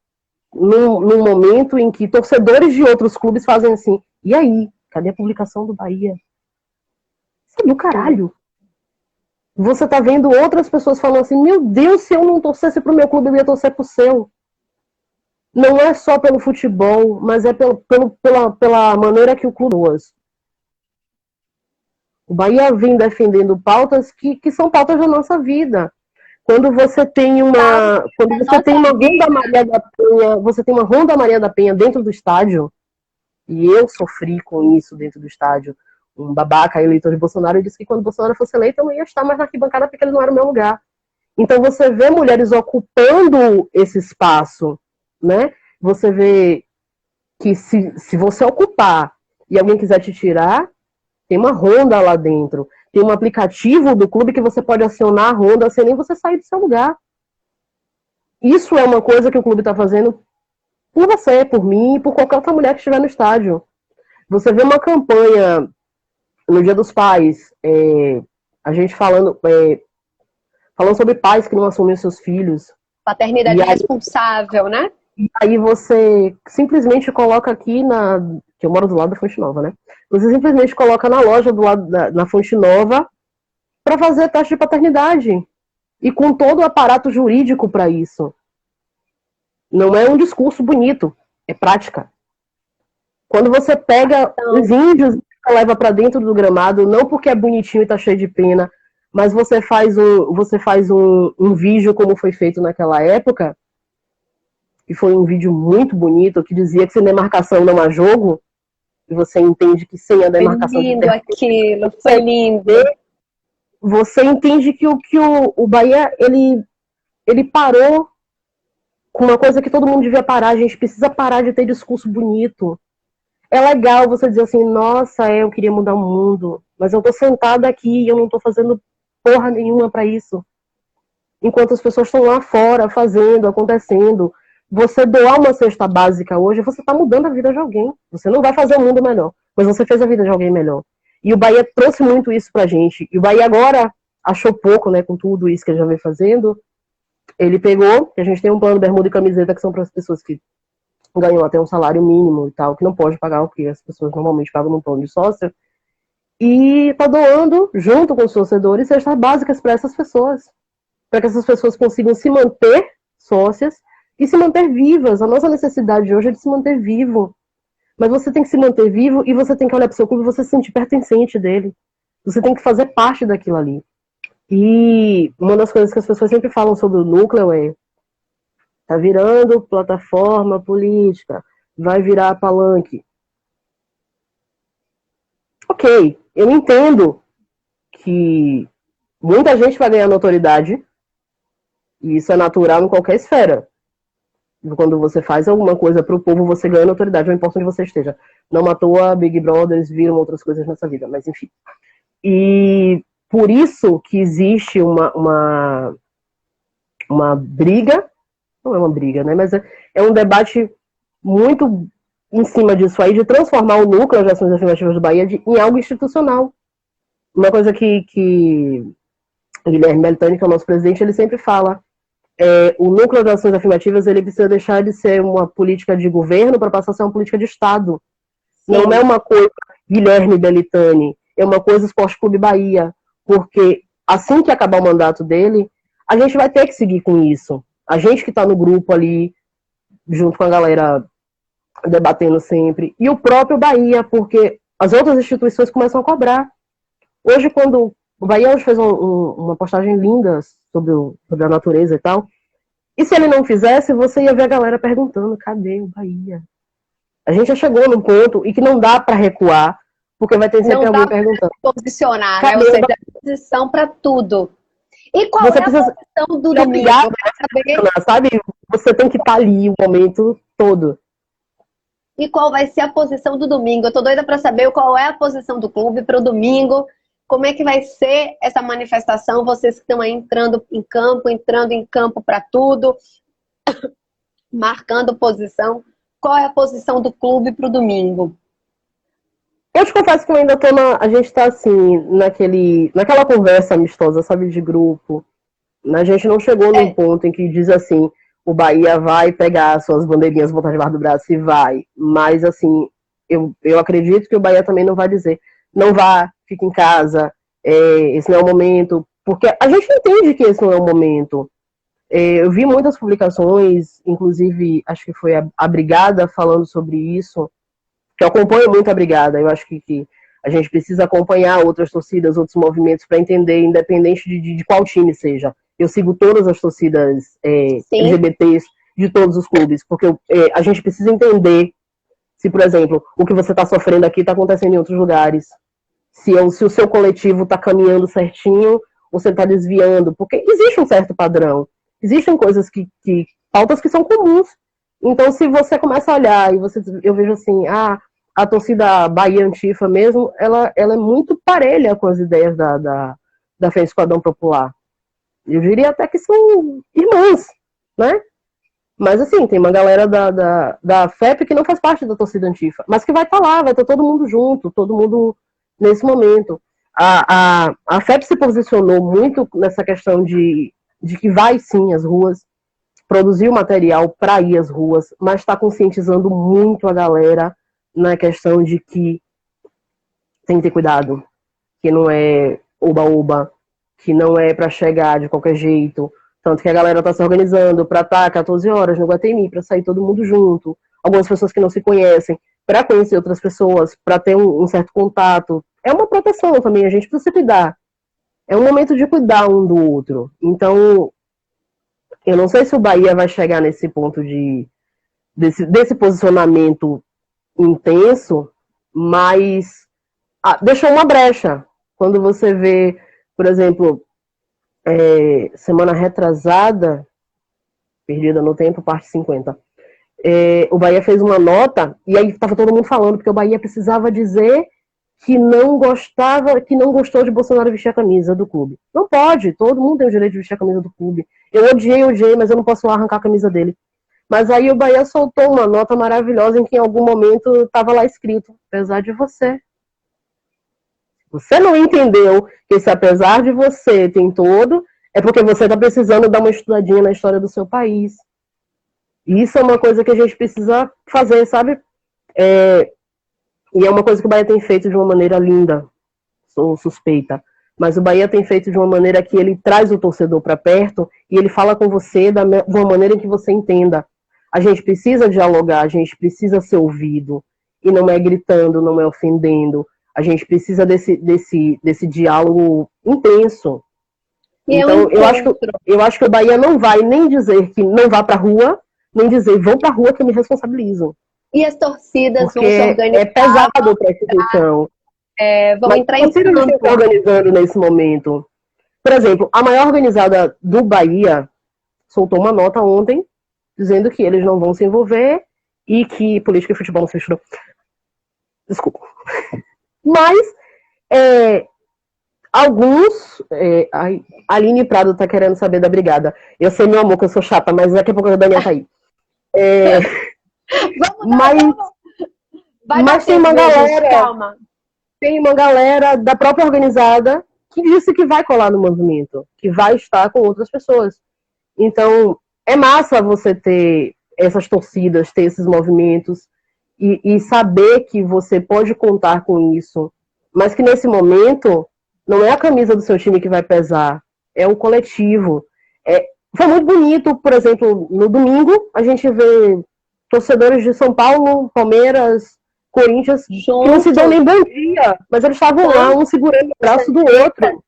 num momento em que torcedores de outros clubes fazem assim, e aí? Cadê a publicação do Bahia? Isso é do caralho. Você tá vendo outras pessoas falando assim, meu Deus, se eu não torcesse pro meu clube, eu ia torcer pro seu. Não é só pelo futebol, mas é pela maneira que o clube usa. O Bahia vem defendendo pautas que são pautas da nossa vida. Quando você tem uma Ronda Maria da Penha, você tem uma Ronda Maria da Penha dentro do estádio, e eu sofri com isso dentro do estádio. Um babaca eleitor de Bolsonaro disse que quando Bolsonaro fosse eleito eu não ia estar mais na arquibancada porque ele não era o meu lugar. Então você vê mulheres ocupando esse espaço, né? Você vê que se você ocupar e alguém quiser te tirar, tem uma ronda lá dentro. Tem um aplicativo do clube que você pode acionar a ronda sem nem você sair do seu lugar. Isso é uma coisa que o clube está fazendo por você, por mim e por qualquer outra mulher que estiver no estádio. Você vê uma campanha no Dia dos Pais, a gente falando sobre pais que não assumem os seus filhos. Paternidade responsável, né? E aí você simplesmente coloca aqui que eu moro do lado da Fonte Nova, né? Você simplesmente coloca na loja do lado na Fonte Nova para fazer teste de paternidade. E com todo o aparato jurídico para isso. Não é um discurso bonito, é prática. Quando você pega os índios e leva para dentro do gramado, não porque é bonitinho e tá cheio de pena, mas você faz um vídeo como foi feito naquela época, e foi um vídeo muito bonito, que dizia que sem demarcação não há jogo, e você entende que sem a demarcação... Foi lindo aquilo, foi lindo. Você entende que o Bahia, ele parou com uma coisa que todo mundo devia parar. A gente precisa parar de ter discurso bonito. É legal você dizer assim, nossa, eu queria mudar o mundo, mas eu tô sentada aqui e eu não tô fazendo porra nenhuma para isso. Enquanto as pessoas estão lá fora fazendo, acontecendo. Você doar uma cesta básica hoje, você tá mudando a vida de alguém. Você não vai fazer o mundo melhor, mas você fez a vida de alguém melhor. E o Bahia trouxe muito isso pra gente. E o Bahia agora achou pouco, né, com tudo isso que ele já vem fazendo, Ele pegou, a gente tem um plano bermuda e camiseta, que são para as pessoas que ganham até um salário mínimo e tal, que não pode pagar o que as pessoas normalmente pagam no plano de sócio, e está doando, junto com os torcedores, cestas básicas para essas pessoas, para que essas pessoas consigam se manter sócias e se manter vivas. A nossa necessidade hoje é de se manter vivo. Mas você tem que se manter vivo e você tem que olhar para o seu clube e você se sentir pertencente dele. Você tem que fazer parte daquilo ali. E uma das coisas que as pessoas sempre falam sobre o núcleo é: tá virando plataforma política, vai virar palanque. Ok, eu entendo que muita gente vai ganhar notoriedade, e isso é natural em qualquer esfera. Quando você faz alguma coisa para o povo, você ganha notoriedade, não importa onde você esteja. Não à toa, Big Brothers viram outras coisas nessa vida, mas enfim. E por isso que existe uma briga, não é uma briga, né? Mas é um debate muito em cima disso aí, de transformar o núcleo de ações afirmativas do Bahia em algo institucional. Uma coisa que Guilherme Beltrame, que é o nosso presidente, ele sempre fala: o núcleo de ações afirmativas, ele precisa deixar de ser uma política de governo para passar a ser uma política de Estado. Sim. Não é uma coisa Guilherme Belitani, é uma coisa Esporte Clube Bahia, porque assim que acabar o mandato dele, a gente vai ter que seguir com isso. A gente que está no grupo ali, junto com a galera debatendo sempre, e o próprio Bahia, porque as outras instituições começam a cobrar. Hoje, quando o Bahia hoje fez uma postagem linda sobre a natureza e tal, e se ele não fizesse, você ia ver a galera perguntando: cadê o Bahia? A gente já chegou num ponto e que não dá para recuar, porque vai ter sempre alguém perguntando. Posicionar, né? Ou seja, a posição para tudo. E qual você é a posição do domingo? Sabe? Você tem que estar ali o momento todo. E qual vai ser a posição do domingo? Eu tô doida para saber qual é a posição do clube para o domingo. Como é que vai ser essa manifestação? Vocês que estão aí entrando em campo para tudo, marcando posição. Qual é a posição do clube para o domingo? Eu te confesso que eu ainda tô a gente tá assim, naquela conversa amistosa, sabe, de grupo. A gente não chegou num ponto em que diz assim: o Bahia vai pegar suas bandeirinhas, botar debaixo do braço e vai. Mas, assim, eu acredito que o Bahia também não vai dizer: não vá, fique em casa, esse não é o momento. Porque a gente entende que esse não é o momento. Eu vi muitas publicações, inclusive, acho que foi a Brigada falando sobre isso, que eu acompanho muito a Brigada. Eu acho que a gente precisa acompanhar outras torcidas, outros movimentos, para entender, independente de qual time seja. Eu sigo todas as torcidas LGBTs de todos os clubes, porque a gente precisa entender se, por exemplo, o que você está sofrendo aqui está acontecendo em outros lugares. Se o seu coletivo está caminhando certinho, ou você está desviando, porque existe um certo padrão. Existem coisas pautas que são comuns. Então, se você começa a olhar e eu vejo assim: a torcida Bahia Antifa mesmo, ela é muito parelha com as ideias da Frente Esquadrão Popular. Eu diria até que são irmãs, né? Mas assim, tem uma galera da FEP que não faz parte da torcida Antifa, mas que vai estar lá, vai estar todo mundo junto, todo mundo nesse momento. A FEP se posicionou muito nessa questão de que vai sim às ruas, produzir o material para ir às ruas, mas está conscientizando muito a galera na questão de que tem que ter cuidado, que não é oba-oba, que não é para chegar de qualquer jeito. Tanto que a galera tá se organizando para estar 14 horas no Guatemi, para sair todo mundo junto. Algumas pessoas que não se conhecem, para conhecer outras pessoas, para ter um certo contato. É uma proteção também, a gente precisa se cuidar. É um momento de cuidar um do outro. Então, eu não sei se o Bahia vai chegar nesse ponto desse posicionamento intenso, mas deixou uma brecha. Quando você vê, por exemplo, semana retrasada, perdida no tempo, parte 50, o Bahia fez uma nota, e aí estava todo mundo falando, porque o Bahia precisava dizer que não gostou de Bolsonaro vestir a camisa do clube. Não pode, todo mundo tem o direito de vestir a camisa do clube. Eu odiei, mas eu não posso lá arrancar a camisa dele. Mas aí o Bahia soltou uma nota maravilhosa em que em algum momento estava lá escrito: apesar de você. Você não entendeu que esse apesar de você tem todo, é porque você está precisando dar uma estudadinha na história do seu país. E isso é uma coisa que a gente precisa fazer, sabe? E é uma coisa que o Bahia tem feito de uma maneira linda. Sou suspeita. Mas o Bahia tem feito de uma maneira que ele traz o torcedor para perto e ele fala com você de uma maneira que você entenda. A gente precisa dialogar, a gente precisa ser ouvido. E não é gritando, não é ofendendo. A gente precisa desse diálogo intenso. Então, eu acho que o Bahia não vai nem dizer que não vá para a rua, nem dizer vão para a rua que eu me responsabilizo. E as torcidas Porque vão se organizar. É pesado para essa questão. Vão entrar em campo. Mas está organizando nesse momento. Por exemplo, a maior organizada do Bahia soltou uma nota ontem dizendo que eles não vão se envolver e que política e futebol não se misturou. Desculpa. Mas alguns... a Aline Prado tá querendo saber da brigada. Eu sei, meu amor, que eu sou chata, mas daqui a pouco a Daniela tá aí. Mas tem uma galera... Calma. Tem uma galera da própria organizada que disse que vai colar no movimento, que vai estar com outras pessoas. Então, é massa você ter essas torcidas, ter esses movimentos e saber que você pode contar com isso, mas que nesse momento não é a camisa do seu time que vai pesar, é o coletivo. Foi muito bonito, por exemplo, no domingo, a gente vê torcedores de São Paulo, Palmeiras, Corinthians, que não se dão nem bom dia, mas eles estavam lá, um segurando o braço do outro.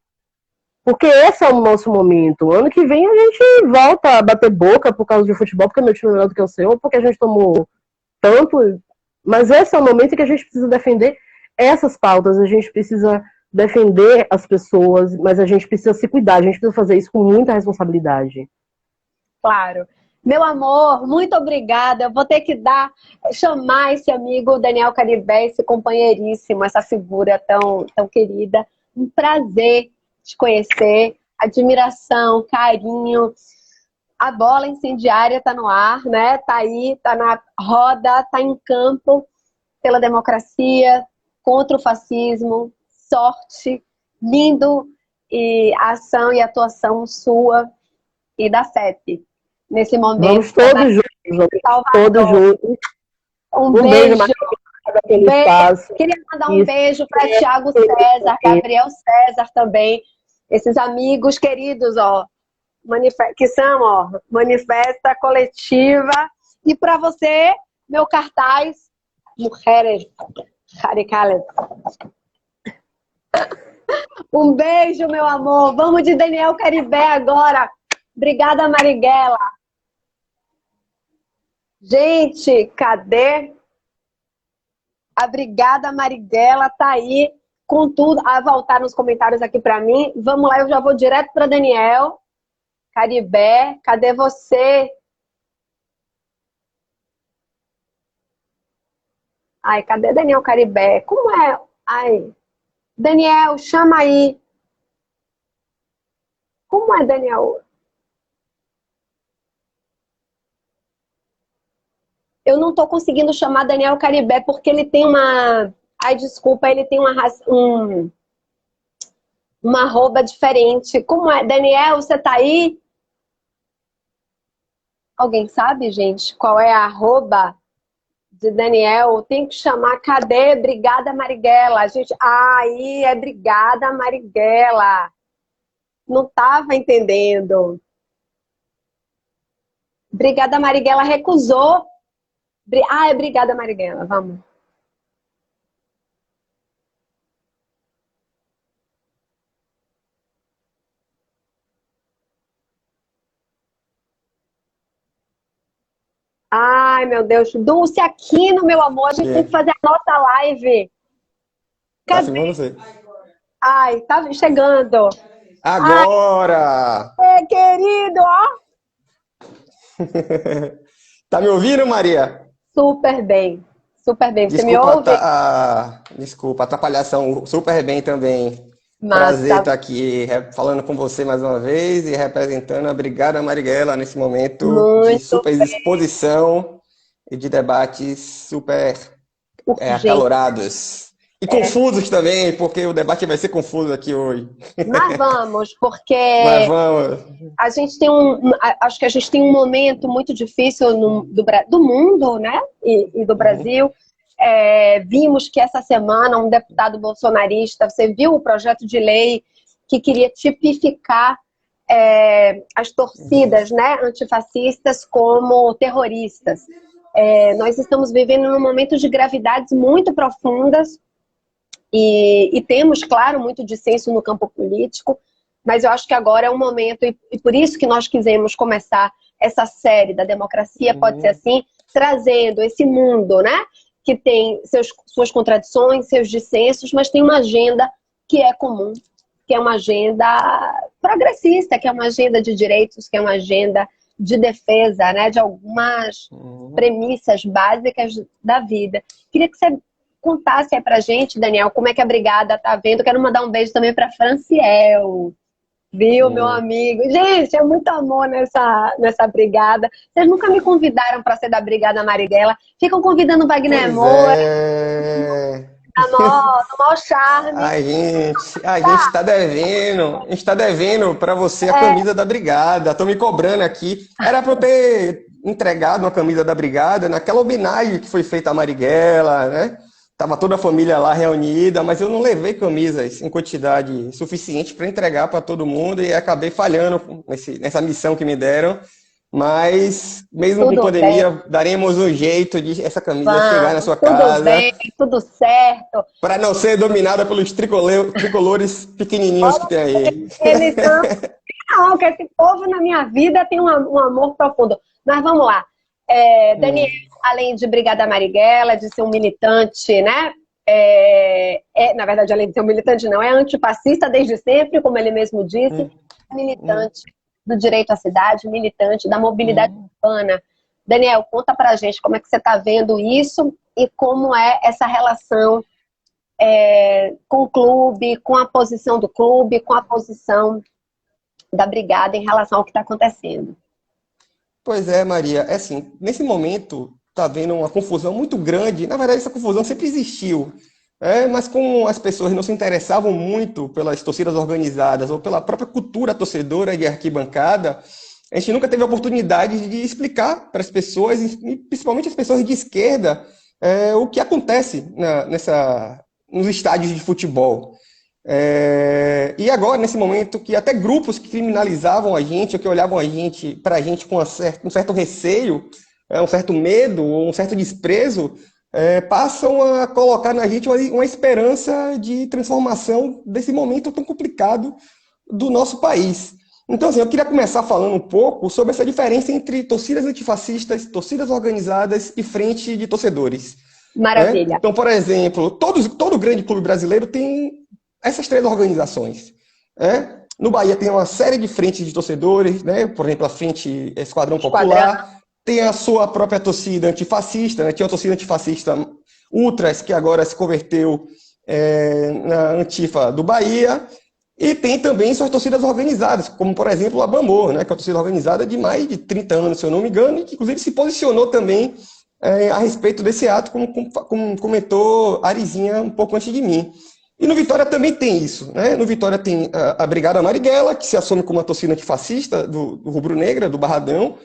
Porque esse é o nosso momento. Ano que vem a gente volta a bater boca por causa de futebol, porque meu time é melhor do que o seu, porque a gente tomou tanto. Mas esse é o momento em que a gente precisa defender essas pautas, a gente precisa defender as pessoas, mas a gente precisa se cuidar, a gente precisa fazer isso com muita responsabilidade. Claro. Meu amor, muito obrigada. Eu vou ter que chamar esse amigo Daniel Caribé, esse companheiríssimo, essa figura tão, tão querida. Um prazer te conhecer, admiração, carinho. A bola incendiária está no ar, né? Tá aí, tá na roda, tá em campo pela democracia, contra o fascismo. Sorte, lindo, e a ação e a atuação sua e da FEP. Nesse momento. Vamos todos juntos. Um beijo. Espaço. Queria mandar um beijo para Thiago César, Gabriel César também. Esses amigos queridos, ó, que são, ó, Manifesta Coletiva. E para você, meu cartaz, Mulheres Radicales. Um beijo, meu amor. Vamos de Daniel Caribé agora. Obrigada, Marighella. Gente, cadê? A Brigada Marighella tá aí com tudo. A voltar nos comentários aqui para mim. Vamos lá, eu já vou direto para Daniel Caribé. Cadê você? Ai, cadê Daniel Caribé? Como é? Ai, Daniel, chama aí. Como é, Daniel? Eu não tô conseguindo chamar Daniel Caribé porque ele tem uma... Ai, desculpa, ele tem uma arroba diferente. Como é? Daniel, você tá aí? Alguém sabe, gente, qual é a arroba de Daniel? Tem que chamar. Cadê? Brigada Marighella. Gente, aí é Brigada Marighella. Não tava entendendo. Brigada Marighella recusou. É Brigada Marighella, vamos. Ai, meu Deus. Dulce Aquino, meu amor, a gente tem que fazer a nossa live. Cadê? Você. Ai, tá chegando. Agora! Ai, querido, ó. Tá me ouvindo, Maria? Super bem. Super bem. Você Desculpa, me ouve? Desculpa, atrapalhação. Super bem também. Massa. Prazer estar aqui falando com você mais uma vez e representando a Brigada Marighella nesse momento de super exposição e de debates super acalorados. E confusos também, porque o debate vai ser confuso aqui hoje. Mas vamos, porque Mas vamos. a gente tem acho que a gente tem um momento muito difícil do mundo, né? E do Brasil. Vimos que essa semana um deputado bolsonarista, você viu o projeto de lei que queria tipificar as torcidas, né, antifascistas como terroristas. Nós estamos vivendo num momento de gravidades muito profundas e temos, claro, muito dissenso no campo político, mas eu acho que agora é um momento, e por isso que nós quisemos começar essa série da democracia, pode ser assim, trazendo esse mundo, né, que tem suas contradições, seus dissensos, mas tem uma agenda que é comum, que é uma agenda progressista, que é uma agenda de direitos, que é uma agenda de defesa, né, de algumas premissas básicas da vida. Queria que você contasse aí pra gente, Daniel, como é que a Brigada tá vendo. Quero mandar um beijo também pra Franciel, viu, meu amigo? Gente, é muito amor nessa Brigada. Vocês nunca me convidaram para ser da Brigada Marighella. Ficam convidando o Wagner Moura. No maior charme. A gente está devendo para você a camisa da Brigada. Estão me cobrando aqui. Era para eu ter entregado uma camisa da Brigada naquela homenagem que foi feita a Marighella, né? Tava toda a família lá reunida, mas eu não levei camisas em quantidade suficiente para entregar para todo mundo e acabei falhando nessa missão que me deram. Mas, mesmo com pandemia, daremos um jeito de essa camisa chegar na sua casa. Tudo bem, tudo certo. Para não ser dominada pelos tricolores pequenininhos que tem aí. Eles não, que esse povo na minha vida tem um amor profundo. Mas vamos lá. Daniel, além de Brigada Marighella, de ser um militante, né? Na verdade, além de ser um militante, não, é antifascista desde sempre, como ele mesmo disse, militante do direito à cidade, militante da mobilidade urbana. Daniel, conta pra gente como é que você está vendo isso e como é essa relação com o clube, com a posição do clube, com a posição da Brigada em relação ao que está acontecendo. Pois é, Maria. Assim, nesse momento está havendo uma confusão muito grande. Na verdade, essa confusão sempre existiu. Mas como as pessoas não se interessavam muito pelas torcidas organizadas ou pela própria cultura torcedora de arquibancada, a gente nunca teve a oportunidade de explicar para as pessoas, e principalmente as pessoas de esquerda, o que acontece nos estádios de futebol. E agora, nesse momento, que até grupos que criminalizavam a gente, ou que olhavam para a gente com um certo receio, um certo medo, um certo desprezo, passam a colocar na gente uma esperança de transformação desse momento tão complicado do nosso país. Então, assim, eu queria começar falando um pouco sobre essa diferença entre torcidas antifascistas, torcidas organizadas e frente de torcedores. Maravilha. Então, por exemplo, todo grande clube brasileiro tem essas três organizações. No Bahia tem uma série de frentes de torcedores, né? Por exemplo, a Frente Esquadrão Popular, tem a sua própria torcida antifascista, né? Tinha a torcida antifascista Ultras, que agora se converteu na Antifa do Bahia, e tem também suas torcidas organizadas, como, por exemplo, a Bamor, né? Que é uma torcida organizada de mais de 30 anos, se eu não me engano, e que, inclusive, se posicionou também a respeito desse ato, como comentou Arizinha um pouco antes de mim. E no Vitória também tem isso, né? No Vitória tem a Brigada Marighella, que se assume como uma torcida antifascista do Rubro-Negra, do Barradão.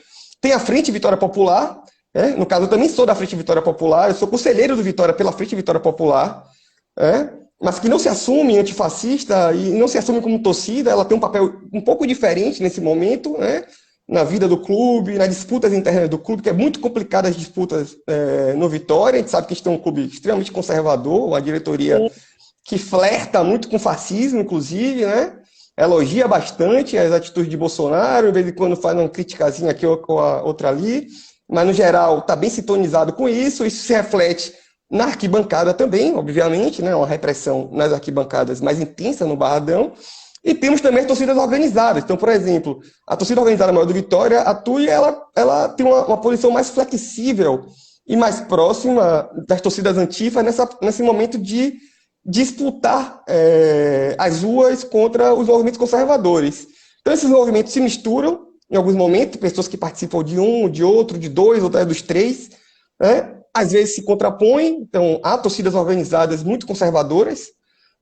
Tem a Frente Vitória Popular, né? No caso, eu também sou da Frente Vitória Popular, eu sou conselheiro do Vitória pela Frente Vitória Popular, mas que não se assume antifascista e não se assume como torcida. Ela tem um papel um pouco diferente nesse momento, né? Na vida do clube, nas disputas internas do clube, que é muito complicada as disputas no Vitória. A gente sabe que este é um clube extremamente conservador, uma diretoria que flerta muito com fascismo, inclusive, né? Elogia bastante as atitudes de Bolsonaro, de vez em quando faz uma criticazinha aqui ou a outra ali, mas no geral está bem sintonizado com isso. Isso se reflete na arquibancada também, obviamente, né? Uma repressão nas arquibancadas mais intensa no Barradão. E temos também as torcidas organizadas. Então, por exemplo, a torcida organizada maior do Vitória, a TUI, ela tem uma posição mais flexível e mais próxima das torcidas antifas nesse momento de disputar as ruas contra os movimentos conservadores. Então, esses movimentos se misturam em alguns momentos, pessoas que participam de um, de outro, de dois ou até dos três, né? às vezes se contrapõem, então há torcidas organizadas muito conservadoras,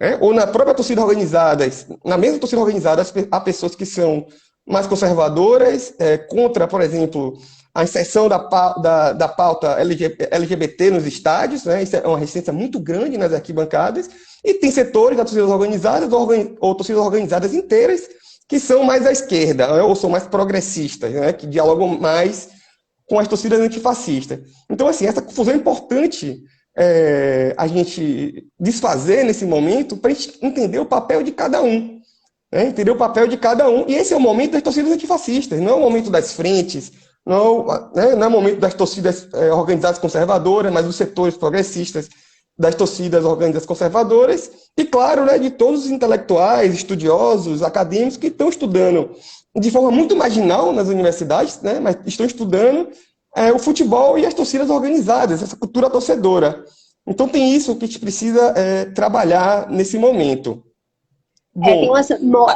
né? Ou na própria torcida organizada, na mesma torcida organizada, há pessoas que são mais conservadoras, contra, por exemplo, a inserção da pauta LGBT nos estádios, né? Isso é uma resistência muito grande nas arquibancadas, e tem setores das torcidas organizadas ou torcidas organizadas inteiras que são mais à esquerda, né? Ou são mais progressistas, né? Que dialogam mais com as torcidas antifascistas. Então, assim, essa confusão é importante a gente desfazer nesse momento para a gente entender o papel de cada um. Né? Entender o papel de cada um. E esse é o momento das torcidas antifascistas, não é o momento das frentes, não é o momento das torcidas organizadas conservadoras, mas dos setores progressistas, das torcidas organizadas conservadoras, e, claro, né, de todos os intelectuais, estudiosos, acadêmicos que estão estudando de forma muito marginal nas universidades, né, mas estão estudando o futebol e as torcidas organizadas, essa cultura torcedora. Então tem isso que a gente precisa trabalhar nesse momento. Bom,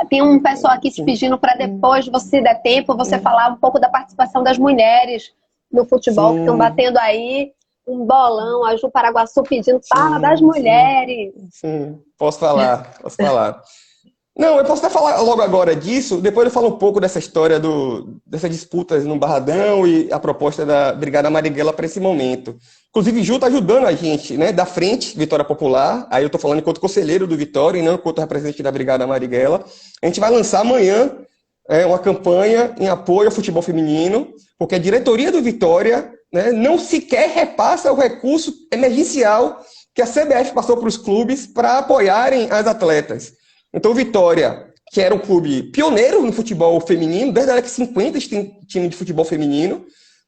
tem um pessoal aqui te pedindo para depois, se der tempo, você falar um pouco da participação das mulheres no futebol, que estão batendo aí um bolão, a Ju Paraguaçu pedindo fala das mulheres. Sim, posso falar. Não, eu posso até falar logo agora disso, depois eu falo um pouco dessa história dessas disputas no Barradão e a proposta da Brigada Marighella para esse momento. Inclusive, Ju está ajudando a gente, né, da frente Vitória Popular, aí eu estou falando enquanto conselheiro do Vitória e não enquanto representante da Brigada Marighella. A gente vai lançar amanhã uma campanha em apoio ao futebol feminino, porque a diretoria do Vitória, né, não sequer repassa o recurso emergencial que a CBF passou para os clubes para apoiarem as atletas. Então, o Vitória, que era um clube pioneiro no futebol feminino, desde a década de 50 a gente tem time de futebol feminino,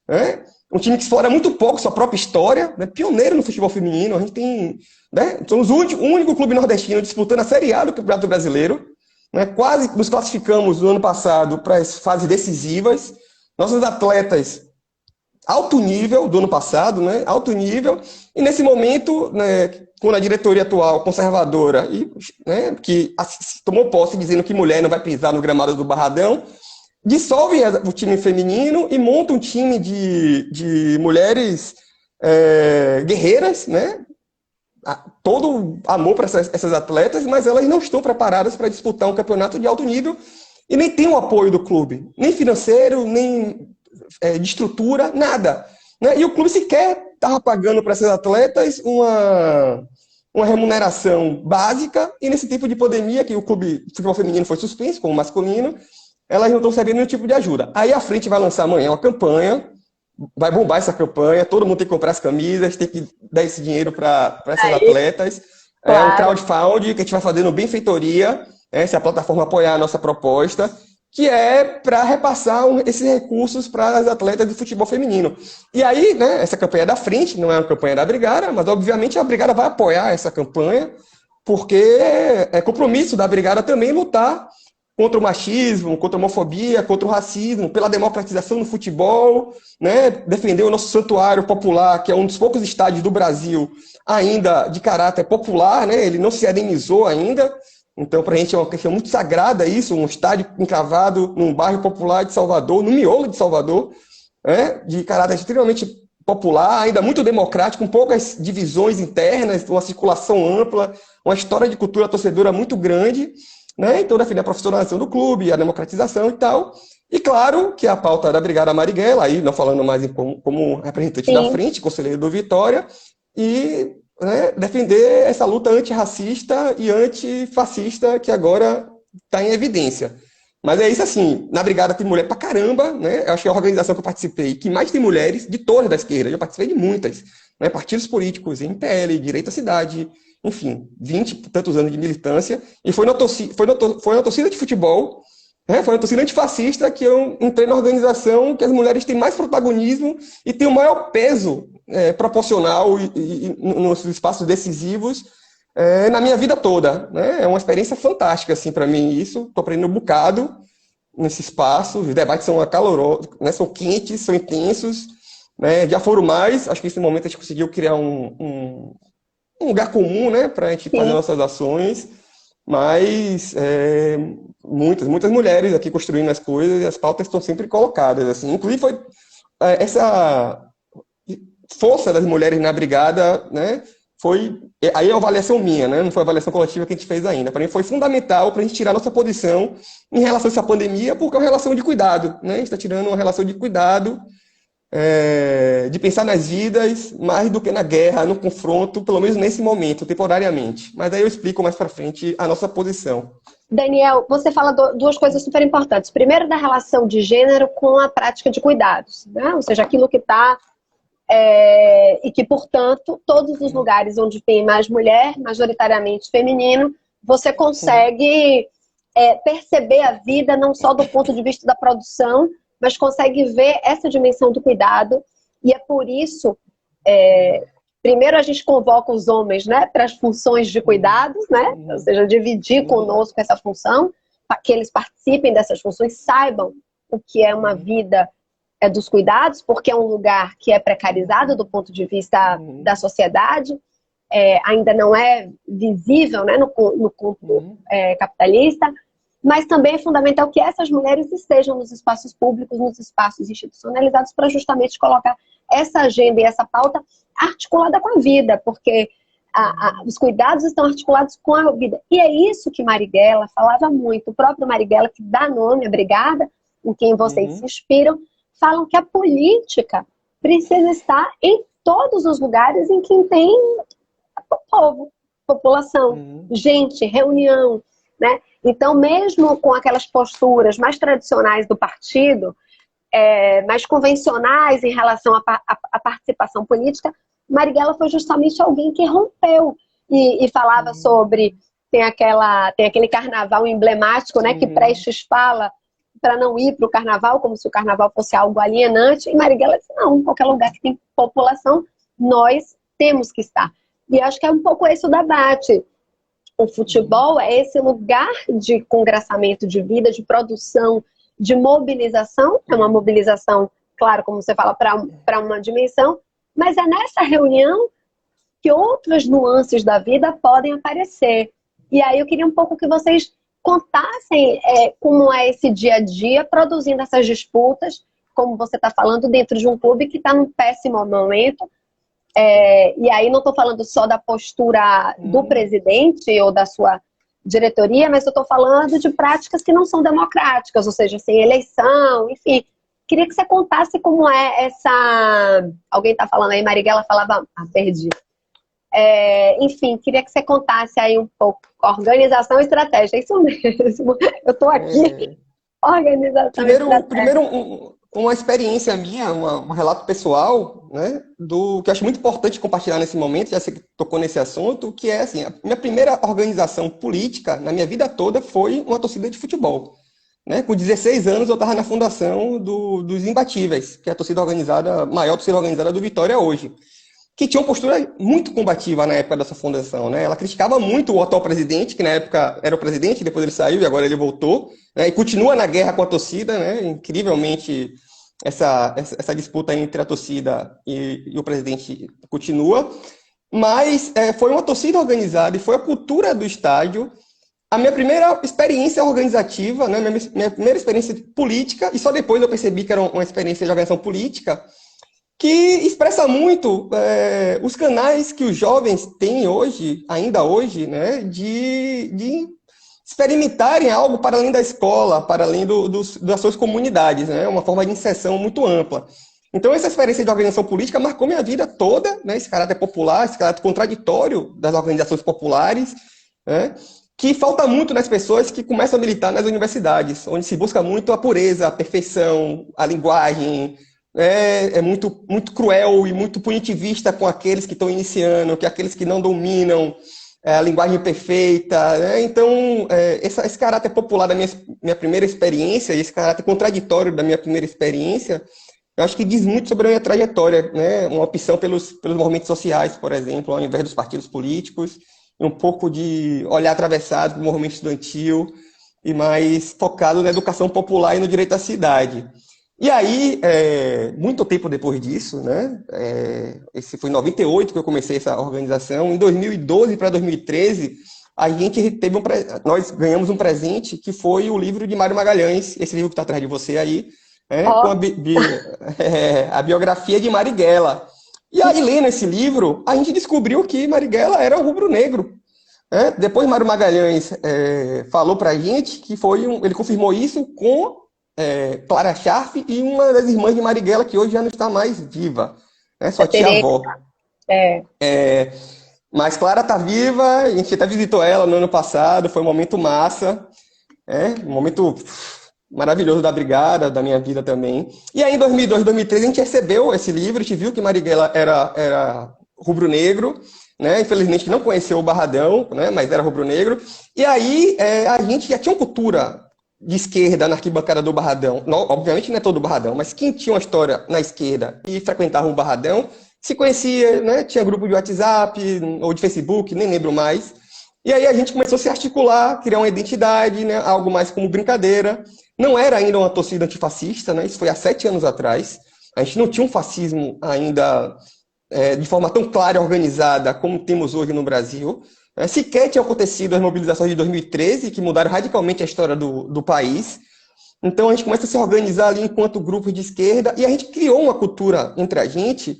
né? Um time que explora muito pouco sua própria história, né? Pioneiro no futebol feminino, a gente tem, né? Somos o único clube nordestino disputando a Série A do Campeonato Brasileiro, né? Quase nos classificamos no ano passado para as fases decisivas. Nossos atletas, alto nível do ano passado, né? Alto nível, e nesse momento, né, com a diretoria atual conservadora, né, que tomou posse dizendo que mulher não vai pisar no gramado do Barradão, dissolve o time feminino e monta um time de mulheres guerreiras, né? Todo amor para essas atletas, mas elas não estão preparadas para disputar um campeonato de alto nível e nem tem o apoio do clube, nem financeiro, nem de estrutura, nada. Né? E o clube sequer estava pagando para essas atletas uma remuneração básica, e nesse tipo de pandemia, que o clube de futebol feminino foi suspenso, como o masculino, elas não estão recebendo nenhum tipo de ajuda. Aí a frente vai lançar amanhã uma campanha, vai bombar essa campanha, todo mundo tem que comprar as camisas, tem que dar esse dinheiro para essas atletas. Claro. É um crowdfunding que a gente vai fazer no Benfeitoria, se a plataforma apoiar a nossa proposta, que é para repassar esses recursos para as atletas de futebol feminino. E aí, né, essa campanha é da frente, não é uma campanha da Brigada, mas obviamente a Brigada vai apoiar essa campanha, porque é compromisso da Brigada também lutar contra o machismo, contra a homofobia, contra o racismo, pela democratização do futebol, né, defender o nosso santuário popular, que é um dos poucos estádios do Brasil ainda de caráter popular, né, ele não se adenizou ainda. Então, para a gente é uma questão muito sagrada isso, um estádio encravado num bairro popular de Salvador, no miolo de Salvador, de caráter extremamente popular, ainda muito democrático, com poucas divisões internas, uma circulação ampla, uma história de cultura torcedora muito grande, né? Então, defender a profissionalização do clube, a democratização e tal. E, claro, que a pauta da Brigada Marighella, aí não falando mais como representante da frente, conselheiro do Vitória, e... defender essa luta antirracista e antifascista que agora está em evidência. Mas é isso assim, na Brigada tem mulher pra caramba, né? Eu acho que é a organização que eu participei que mais tem mulheres de todas da esquerda, eu já participei de muitas, né? Partidos políticos, MPL, Direita Cidade, enfim, 20 e tantos anos de militância, e foi na torcida de futebol, foi uma torcida antifascista que eu entrei na organização que as mulheres têm mais protagonismo e têm o maior peso proporcional e nos espaços decisivos na minha vida toda. Né? É uma experiência fantástica assim, para mim isso. Estou aprendendo um bocado nesse espaço. Os debates são calorosos, né? São quentes, são intensos. Né? Já foram mais. Acho que nesse momento a gente conseguiu criar um lugar comum, né? Para a gente fazer nossas ações. Mas muitas mulheres aqui construindo as coisas e as pautas estão sempre colocadas. Assim. Inclusive, força das mulheres na brigada, né, foi... Aí é uma avaliação minha, né, não foi a avaliação coletiva que a gente fez ainda. Para mim foi fundamental para a gente tirar nossa posição em relação a essa pandemia, porque é uma relação de cuidado, né? A gente está tirando uma relação de cuidado, de pensar nas vidas, mais do que na guerra, no confronto, pelo menos nesse momento, temporariamente. Mas aí eu explico mais para frente a nossa posição. Daniel, você fala duas coisas super importantes. Primeiro, da relação de gênero com a prática de cuidados, né? Ou seja, aquilo que está... e que, portanto, todos os lugares onde tem mais mulher, majoritariamente feminino, você consegue perceber a vida não só do ponto de vista da produção, mas consegue ver essa dimensão do cuidado. E é por isso, primeiro a gente convoca os homens, né, para as funções de cuidados, né? Ou seja, dividir conosco essa função, para que eles participem dessas funções, saibam o que é uma vida dos cuidados, porque é um lugar que é precarizado do ponto de vista da sociedade, ainda não é visível, né, no campo capitalista, mas também é fundamental que essas mulheres estejam nos espaços públicos, nos espaços institucionalizados, para justamente colocar essa agenda e essa pauta articulada com a vida, porque os cuidados estão articulados com a vida. E é isso que Marighella falava muito. O próprio Marighella, que dá nome à brigada, em quem vocês se inspiram, falam que a política precisa estar em todos os lugares em que tem povo, população, gente, reunião, né? Então, mesmo com aquelas posturas mais tradicionais do partido, mais convencionais em relação à participação política, Marighella foi justamente alguém que rompeu e falava sobre... Tem aquele carnaval emblemático, né, que Prestes fala para não ir para o carnaval, como se o carnaval fosse algo alienante. E Marighella disse, não, em qualquer lugar que tem população, nós temos que estar. E acho que é um pouco esse o debate. O futebol é esse lugar de congraçamento de vida, de produção, de mobilização. É uma mobilização, claro, como você fala, para uma dimensão, mas é nessa reunião que outras nuances da vida podem aparecer. E aí eu queria um pouco que vocês contassem como é esse dia a dia produzindo essas disputas, como você está falando, dentro de um clube que está num péssimo momento. E aí não estou falando só da postura do presidente ou da sua diretoria, mas eu estou falando de práticas que não são democráticas, ou seja, sem eleição, enfim. Queria que você contasse como é essa... Alguém está falando aí, Marighella falava... perdi. Enfim, queria que você contasse aí um pouco organização e estratégia. É isso mesmo. Eu estou aqui. Organização e estratégia. Primeiro uma experiência minha, um relato pessoal, né, que eu acho muito importante compartilhar nesse momento, já sei que tocou nesse assunto, que é assim, a minha primeira organização política na minha vida toda foi uma torcida de futebol. Né? Com 16 anos eu estava na fundação dos Imbatíveis, que é a torcida organizada, maior torcida organizada do Vitória hoje, que tinha uma postura muito combativa na época dessa fundação, né? Ela criticava muito o atual presidente, que na época era o presidente, depois ele saiu e agora ele voltou, né? E continua na guerra com a torcida, né? Incrivelmente, essa disputa entre a torcida e o presidente continua, mas foi uma torcida organizada e foi a cultura do estádio a minha primeira experiência organizativa, né? Minha primeira experiência política, e só depois eu percebi que era uma experiência de organização política, que expressa muito os canais que os jovens têm hoje, ainda hoje, né, de experimentarem algo para além da escola, para além das suas comunidades, né, uma forma de inserção muito ampla. Então, essa experiência de organização política marcou minha vida toda, né, esse caráter popular, esse caráter contraditório das organizações populares, né, que falta muito nas pessoas que começam a militar nas universidades, onde se busca muito a pureza, a perfeição, a linguagem. É muito, muito cruel e muito punitivista com aqueles que estão iniciando, que aqueles que não dominam a linguagem perfeita, né? Então, esse caráter popular da minha primeira experiência, esse caráter contraditório da minha primeira experiência, eu acho que diz muito sobre a minha trajetória, né? Uma opção pelos movimentos sociais, por exemplo, ao invés dos partidos políticos, e um pouco de olhar atravessado do movimento estudantil e mais focado na educação popular e no direito à cidade. E aí, muito tempo depois disso, né, esse foi em 98 que eu comecei essa organização, em 2012 para 2013, a gente nós ganhamos um presente que foi o livro de Mário Magalhães, esse livro que está atrás de você aí, com a biografia de Marighella. E aí, lendo esse livro, a gente descobriu que Marighella era um rubro-negro. Depois, Mário Magalhães falou pra gente que ele confirmou isso com Clara Scharf e uma das irmãs de Marighella, que hoje já não está mais viva, né? Sua tia-avó. Mas Clara está viva, a gente até visitou ela no ano passado, foi um momento massa, um momento maravilhoso da Brigada, da minha vida também. E aí, em 2002, 2003, a gente recebeu esse livro, a gente viu que Marighella era rubro-negro, né? Infelizmente não conheceu o Barradão, né? Mas era rubro-negro. E aí a gente já tinha uma cultura de esquerda na arquibancada do Barradão. Não, obviamente não é todo o Barradão, mas quem tinha uma história na esquerda e frequentava o Barradão se conhecia, né? Tinha grupo de WhatsApp ou de Facebook, nem lembro mais. E aí a gente começou a se articular, criar uma identidade, né? Algo mais como brincadeira. Não era ainda uma torcida antifascista, né? Isso foi há 7 anos atrás. A gente não tinha um fascismo ainda de forma tão clara e organizada como temos hoje no Brasil. Sequer tinham acontecido as mobilizações de 2013, que mudaram radicalmente a história do país. Então a gente começa a se organizar ali enquanto grupo de esquerda e a gente criou uma cultura entre a gente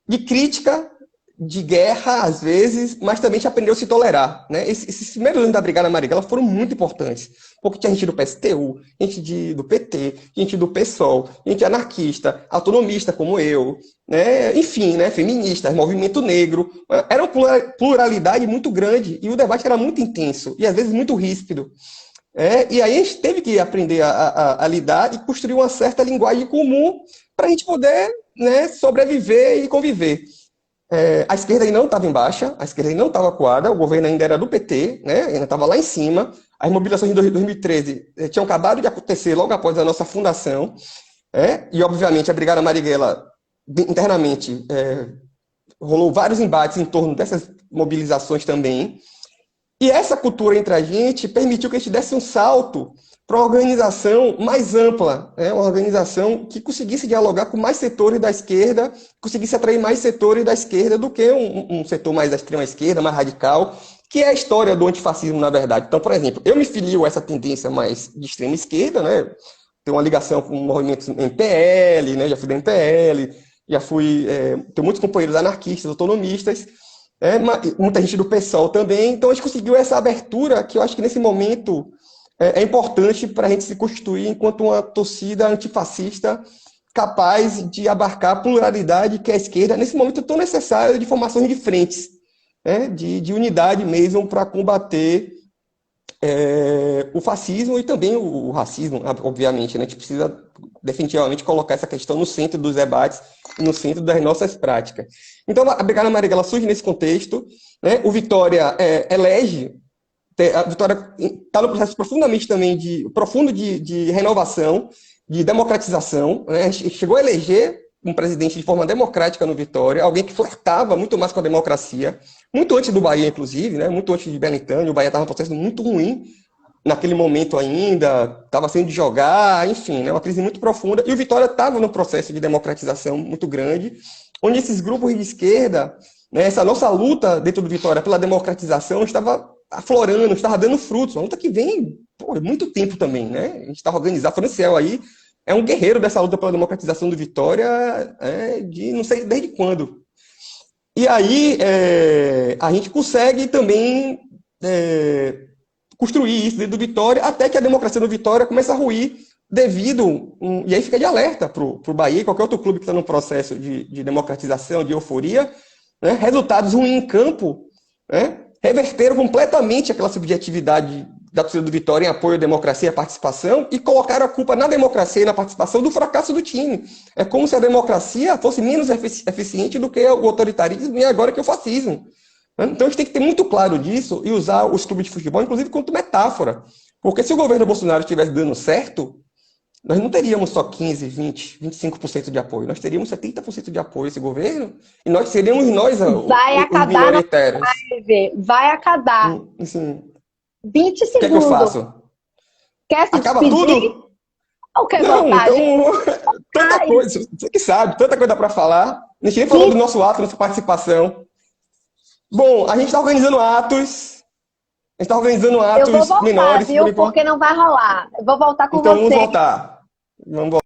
de crítica, de guerra, às vezes, mas também a gente aprendeu a se tolerar, né? Esses primeiros anos da Brigada Marighella foram muito importantes, porque tinha gente do PSTU, gente do PT, gente do PSOL, gente anarquista, autonomista como eu, né? Enfim, né? Feministas, movimento negro. Era uma pluralidade muito grande e o debate era muito intenso e às vezes muito ríspido. E aí a gente teve que aprender a lidar e construir uma certa linguagem comum para a gente poder, né, sobreviver e conviver. A esquerda ainda não estava em baixa, a esquerda ainda não estava acuada, o governo ainda era do PT, né, ainda estava lá em cima. As mobilizações de 2013 tinham acabado de acontecer logo após a nossa fundação, e obviamente a Brigada Marighella internamente rolou vários embates em torno dessas mobilizações também. E essa cultura entre a gente permitiu que a gente desse um salto para uma organização mais ampla, uma organização que conseguisse dialogar com mais setores da esquerda, conseguisse atrair mais setores da esquerda do que um setor mais da extrema esquerda, mais radical, que é a história do antifascismo, na verdade. Então, por exemplo, eu me filio a essa tendência mais de extrema esquerda, né? Tenho uma ligação com movimentos MPL, né? Já fui da MPL, já fui... tenho muitos companheiros anarquistas, autonomistas, muita gente do PSOL também. Então, a gente conseguiu essa abertura que eu acho que nesse momento é importante para a gente se constituir enquanto uma torcida antifascista capaz de abarcar a pluralidade que é a esquerda, nesse momento tão necessário de formações de frentes, de unidade mesmo para combater o fascismo e também o racismo, obviamente. Né? A gente precisa definitivamente colocar essa questão no centro dos debates e no centro das nossas práticas. Então, a Brigada Marighella surge nesse contexto, né? O Vitória elege. A Vitória está no processo profundamente também profundo de renovação, de democratização, né? Chegou a eleger um presidente de forma democrática no Vitória, alguém que flertava muito mais com a democracia, muito antes do Bahia, inclusive, né? Muito antes de Belintani. O Bahia estava num processo muito ruim naquele momento ainda, estava sendo de jogar, enfim, né? Uma crise muito profunda. E o Vitória estava num processo de democratização muito grande, onde esses grupos de esquerda, né, essa nossa luta dentro do Vitória pela democratização estava aflorando, estava dando frutos. Uma luta que vem muito tempo também, né? A gente estava organizado. Franciel aí é um guerreiro dessa luta pela democratização do Vitória, de não sei desde quando. E aí a gente consegue também construir isso dentro do Vitória, até que a democracia do Vitória começa a ruir devido... E aí fica de alerta para o Bahia e qualquer outro clube que está no processo de democratização, de euforia, né? Resultados ruins em campo, né? Reverteram completamente aquela subjetividade da torcida do Vitória em apoio à democracia e à participação e colocaram a culpa na democracia e na participação do fracasso do time. É como se a democracia fosse menos eficiente do que o autoritarismo e agora que o fascismo. Então a gente tem que ter muito claro disso e usar os clubes de futebol, inclusive, como metáfora. Porque se o governo Bolsonaro estivesse dando certo, nós não teríamos só 15, 20, 25% de apoio. Nós teríamos 70% de apoio a esse governo e nós seríamos nós os minoritários. Vai acabar. Assim, 20 segundos. O que é que eu faço? Quer se Acaba despedir? tudo? Ou quer Não, voltar, então, tanta coisa, você que sabe, tanta coisa para falar. A gente nem falou do nosso ato, nossa participação. Bom, a gente está organizando atos. A gente está organizando atos eu vou voltar, menores. Viu? Porque não vai rolar. Eu vou voltar com então, você. Então vamos voltar. Vamos voltar.